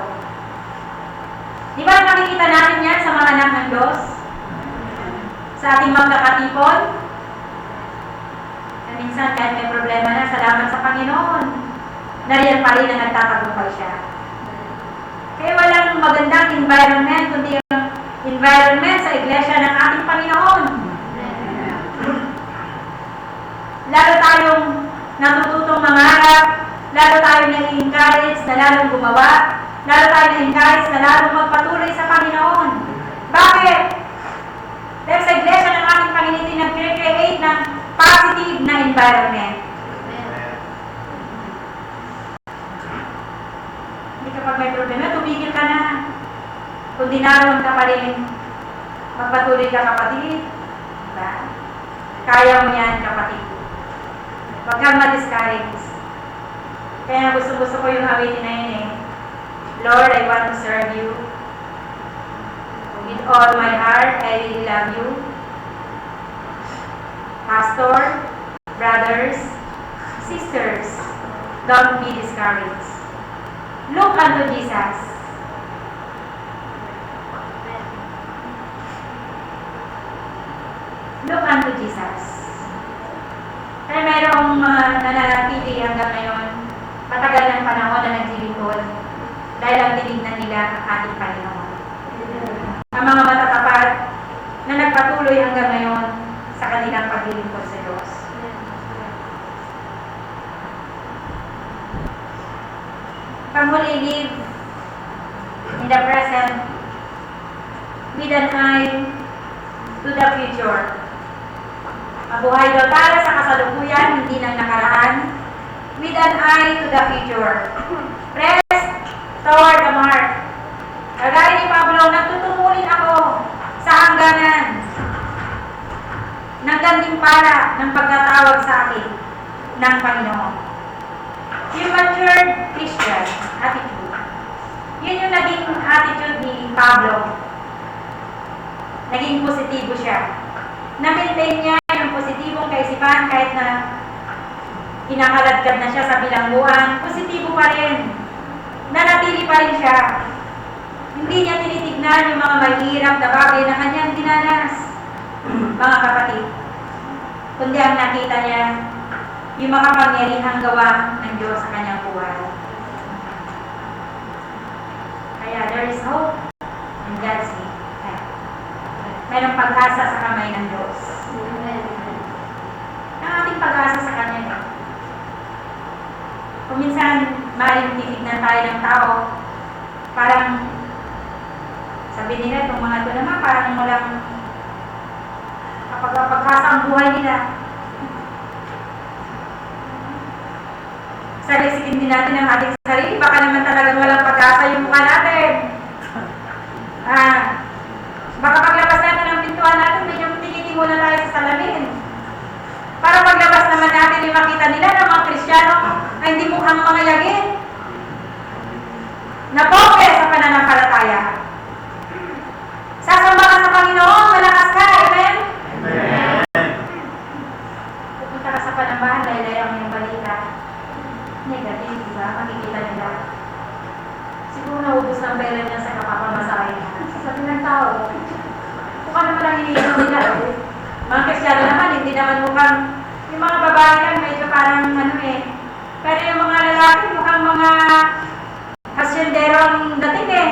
Di ba nakikita natin yan sa mga anak ng Diyos? Sa ating magkakatipon? Na minsan kahit may problema na, salamat sa Panginoon. Nariyan pa rin na nagtatagumpay siya. Kaya walang magandang environment, kundi yung environment sa iglesia ng ating Panginoon. Lalo tayong natututong mangarap, lalo tayong na-encourage na lalong gumawa, lalo tayong na-encourage na lalong magpatuloy sa Panginoon. Bakit? Dahil sa iglesia ng ating Panginoon, nag-create ng positive na environment. Hindi kapag may problema, tumigil ka na. Kung dinaroon ka pa rin, magpatuloy ka kapatid. Diba? Kaya mo yan kapatid. Huwag kang ma-discourage. Kaya gusto ko yung awitin na yun eh. Lord, I want to serve you. With all my heart, I really love you. Pastor, brothers, sisters, don't be discouraged. Look unto Jesus. Look unto Jesus. Kaya mayroong nananatili hanggang ngayon, matagal ng panahon na naglilingkod dahil ang tinignan nila ang ating Panginoon. Ang mga matatapat na nagpatuloy hanggang ngayon sa kanilang paglilingkod sa Diyos. Panguli, live in the present with an eye to the future. Mabuhay daw tayo sa kasalukuyan, hindi ng nakaraan, with an eye to the future. Press toward the mark. Kagaya ni Pablo, nagtutungulin ako sa hangganan ng gantimpala ng pagkatawag sa akin ng Panginoon. Yung matured Christian attitude. Yun yung naging attitude ni Pablo. Naging positibo siya. Na-maintain niya yung positibong kaisipan kahit na kinakaladkad na siya sa bilangguan, positibo pa rin. Nanatili pa rin siya. Hindi niya tinitignan yung mga mahirap na bagay na kanyang dinanas, mga kapatid. Kundi ang nakita niya, yung makapangyarihang gawa ng Diyos sa kanyang buhay. Kaya there is hope in God's name. Mayroong pag-asa sa kamay ng Diyos. Ang ating pag-asa sa Kanya. Kung minsan, maaaring titignan tayo ng tao, parang sabi nila, itong mga ito naman, parang walang pag-asa ang buhay nila. Salisikin din natin ang ating sarili, baka naman talagang walang pag-asa yung mukha natin. Baka paglabas natin ng pintuan natin, medyo tingin muna tayo sa salamin. Para paglabas naman natin yung makita nila ng mga Kristiyano ay hindi mukhang mga yagin. Napoke sa pananampalataya. talagang mukhang, yung mga babae lang medyo parang ano eh. Pero yung mga lalaki mukhang mga hasyendero ang dating eh.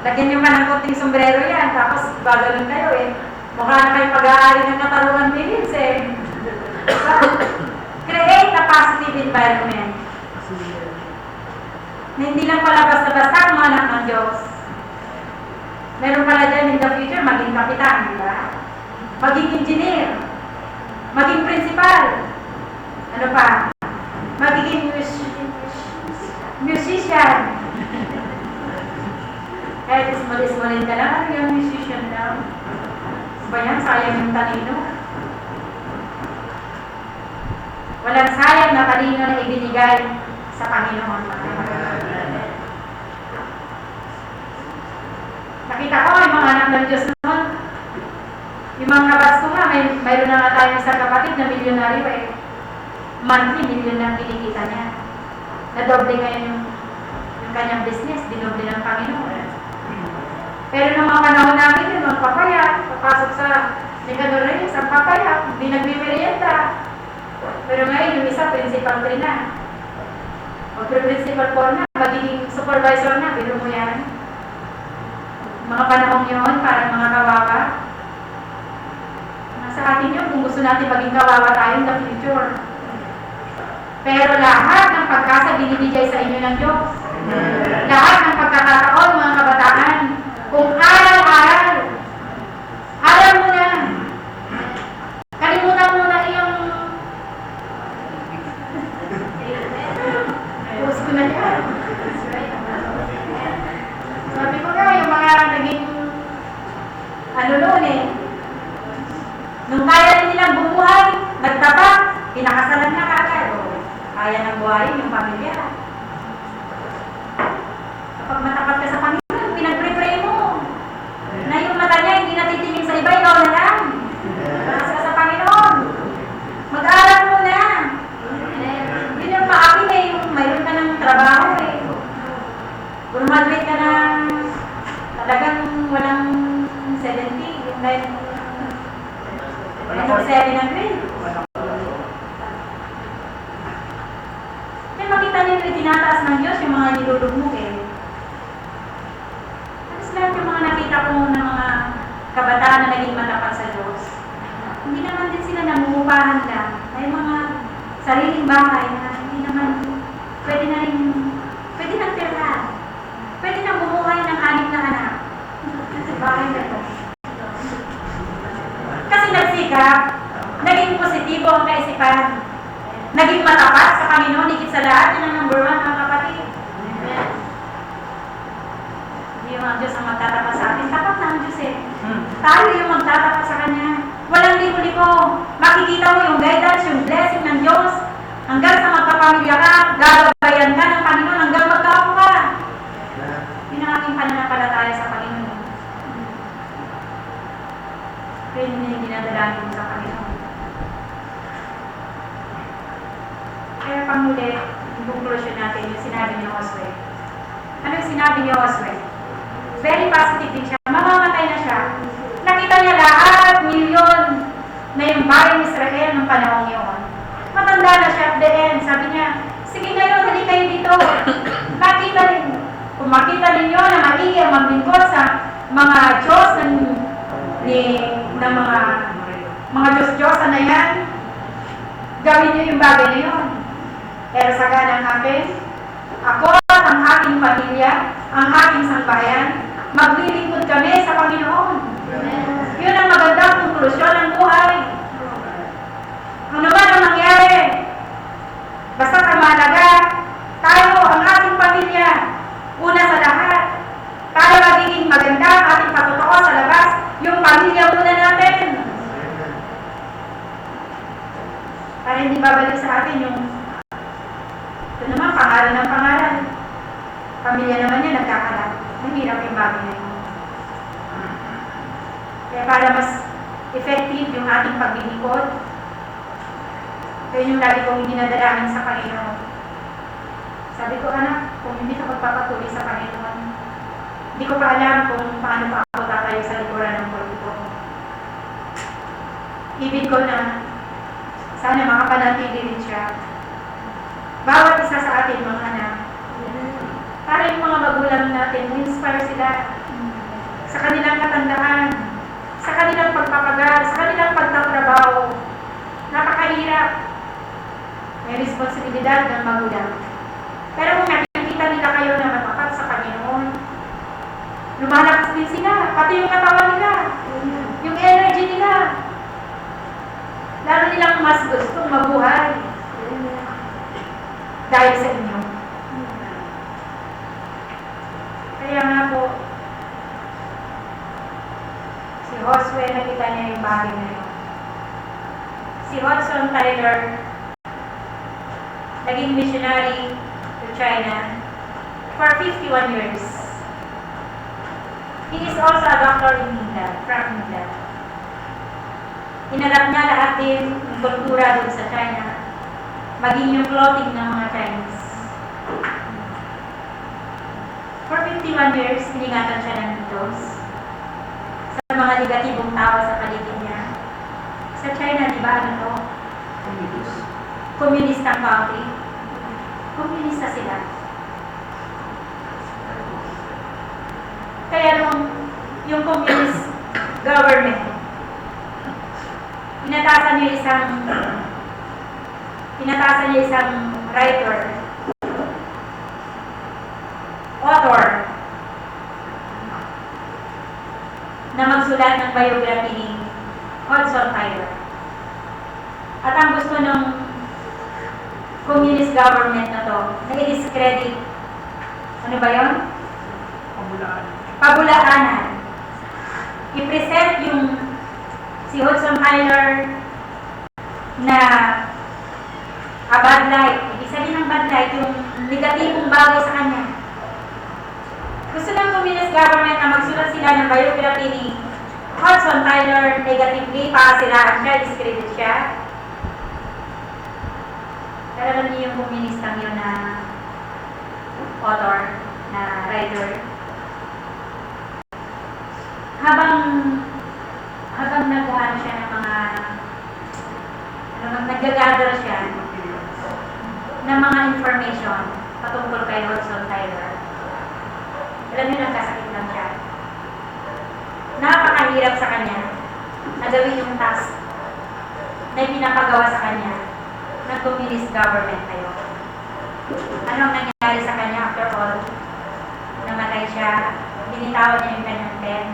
Lagyan nyo man ng konting sombrero yan, tapos gaganon kayo eh. Mukha na kayo pag-aari ng Katarungan Millions eh. So, create a positive environment. Na hindi lang pala basta-basta ang mga anak ng Diyos. Meron pala dyan in the future, maging kapitan, di ba? Maging engineer. Maging principal. Ano pa? Magiging musician. Kahit ismol-ismolin ka lang, ano yung musician daw? Ba yan? Sayang yung talino. Walang sayang na talino na ibinigay sa Panginoon. Nakita ko yung mga anak ng Diyos noon. Yung mga kabats ko nga, mayroon na nga tayo isang kapatid na milyonaryo eh. Monthly, milyon ang kinikita niya. Nadoble ngayon yung kanyang business, dinoble ng Panginoon. Pero nung mga panahon namin yun, magpapayat, papasok sa Nicanor Reyes, ang papayat, hindi nagmimerienda. Pero ngayon, yung isa, principal 3 na. Magpre-principal 4 na, magiging supervisor na, biro mo yan. Mga panahon yun, parang mga kawawa. Nasa atin yun, kung gusto natin maging kawawa tayo in the future. Pero lahat ng pagkasa binibigay sa inyo ng Diyos. Lahat ng pagkakataon, mga kabataan, kung aral-aral, aral mo na. Kalimutan mo na iyong post ko na yan. Sabi ko nga, yung mga naging ano noon eh, nung kaya rin nilang bumuhay, nagtapak, pinakasalan na kagad. Kaya ng buhayin yung pamilya. Kapag matapat ka sa Panginoon, pinag-pray mo. Na yung mata niya hindi natitingin sa iba, ikaw na lang. Matas ka sa Panginoon. Mag-aral mo na. Yun yung maakin eh, yung mayroon ka ng trabaho eh. Graduate ka na talagang walang 70, yung like, walang 7 ang grade. Makita ninyo tinataas ng Diyos yung mga nilulugmok eh. Tapos lahat yung mga nakita ko ng mga kabataan na naging matapat sa Diyos. Hindi naman din sila namumupahan lang. May mga sariling bahay na hindi naman pwede nang tira. Pwede nang bumuhay ng 6 na anak. Bahay na to. Kasi nagsikap, naging positibo ang kaisipan. Naging matapat sa Panginoon, higit sa lahat, yun ang number 1 mga kapatid. Amen. Hindi yung ang Diyos ang magtatapat sa atin. Tapat na ang Diyos eh. Tayo yung magtatapat sa Kanya. Walang liko-liko. Makikita mo yung guidance, yung blessing ng Diyos. Hanggang sa magkapamilya ka, gagabayan ka ng Panginoon hanggang magkaapo ka. Yun ang aking pananampalataya sa Panginoon. Kaya yun yung dinadalangin mo sa Panginoon. Kaya panghuli, yung conclusion natin, yung sinabi ni Josue. Ano yung sinabi ni Josue? Very positive din siya. Mamamatay na siya. Nakita niya lahat, milyon, na yung bayang Israel ng panahong yun. Matanda na siya at the end. Sabi niya, sige ngayon, hali kayo dito. Kung makita ninyo na maigi ang maglingkod sa mga Diyos ng mga Diyos-Diyosan na yan, gawin niyo yung bagay na yun. Pero sa ganang akin, ako at ang aking pamilya, ang aking sambayan, maglilingkod kami sa Panginoon. Yun ang magandang konklusyon ng buhay. Ano man ang nangyari, basta kamalaga, tayo, ang ating pamilya, una sa lahat, tayo magiging maganda ang ating patutuo sa labas, yung pamilya muna natin. Para hindi babalik sa atin yung ito naman, pangalan ng pangalan. Pamilya naman niya, nagkakalat. Mahirap yung bagay na yun. Kaya para mas effective yung ating paglilingkod, kaya yung lagi kong dinadalangin sa Panginoon. Sabi ko, anak, kung hindi ka magpapatuloy sa Panginoon, hindi ko pa alam kung paano pa ako tatayo sa likuran ng politiko. Ibig ko na Sana makapanatili rin siya. Bawat isa sa atin, mga anak. Para yung mga magulang natin, ma-inspire sila sa kanilang katandaan, sa kanilang pagpapagal, sa kanilang pagtatrabaho. Napakahirap. May responsibilidad ng magulang. Pero kung nakikita nila kayo na matapat sa Panginoon, lumalakas din sila, pati yung katawan nila, yung energy nila. Lalo nilang mas gustong mabuhay dahil sa inyo. Kaya nga po, si Josue, nakita niya yung bagay na yun. Si Hudson Taylor, naging missionary to China for 51 years. He is also a doctor in England, from England. Hinarap niya lahat din ng kultura doon sa China, maging yung clothing ng mga Chinese. For 51 years, iningatan siya ng Diyos sa mga negatibong tao sa paligid niya. Sa China, di ba ano to? Communist ang country. Komunista sila. Kaya nung yung communist government, pinatasan niya isang writer, author, na magsulat ng biography ni Hudson Taylor. At ang gusto ng communist government na to, na i-discredit, ano ba yun? Pabulaanan. I-present yung si Hudson Taylor na a bad light. Ibig sabihin ng bad light, yung negatibong bagay sa kanya. Gusto ng communist government na magsulat sila ng biography ni Hudson Taylor, negatively, pakasilaan siya, discredit siya. Pero alam niyo yung komunistang yun na author, na writer. Habang nag-ano siya ng mga nag-gather siya ng mga information patungkol kay Hudson Taylor. Alam niyo, nagkasakit lang siya. Napakahirap sa kanya na gawin yung task na pinapagawa sa kanya ng communist government na yun. Anong nangyari sa kanya after all? Namatay siya, binitawan niya yung kanyang pen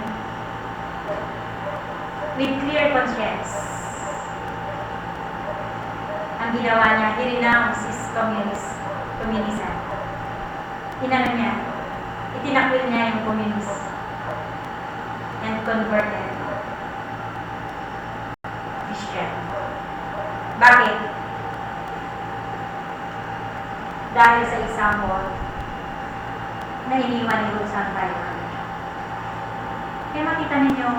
with clear conscience. Ang ginawa niya, he renounced his communism. Inano niya, itinakwil niya yung communist and converted Christian. Bakit? Dahil sa example na iniwan ni Hudson Taylor. Kaya makita ninyo,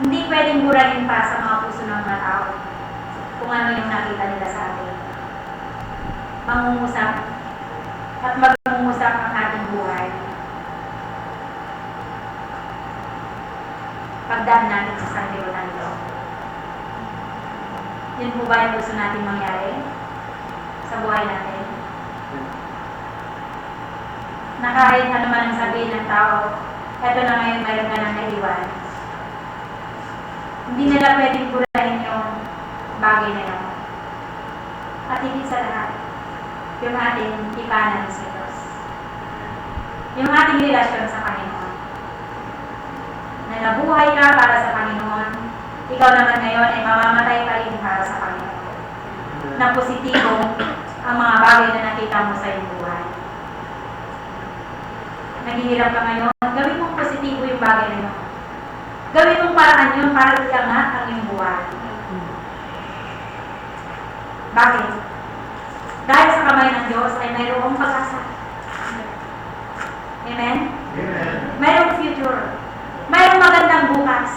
hindi pwedeng burahin pa sa mga puso ng mga tao kung ano yung nakita nila sa atin. Mangungusap at magmungusap ang ating buhay. Pagdaan natin sa sanlibutan ito. Yun po ba yung gusto natin mangyari sa buhay natin? Na kahit ano man ang sabihin ng tao, eto na ngayon mayroon ka ng naiwan. Hindi nila pwedeng burahin yung bagay na yun. At higit sa lahat, yung ating ipanan sa Diyos. Yung ating relasyon sa Panginoon. Na nabuhay ka para sa Panginoon, ikaw naman ngayon ay mamamatay pa rin para sa Panginoon. Na positibo ang mga bagay na nakita mo sa iyong buhay. Naghihirap ka ngayon, gawin mong positibo yung bagay na yun. Gawin mong paraan yun para iangat ang iyong buhay. Bakit? Dahil sa kamay ng Diyos ay mayroong pag-asa. Amen? Amen. Mayroong future. Mayroong magandang bukas.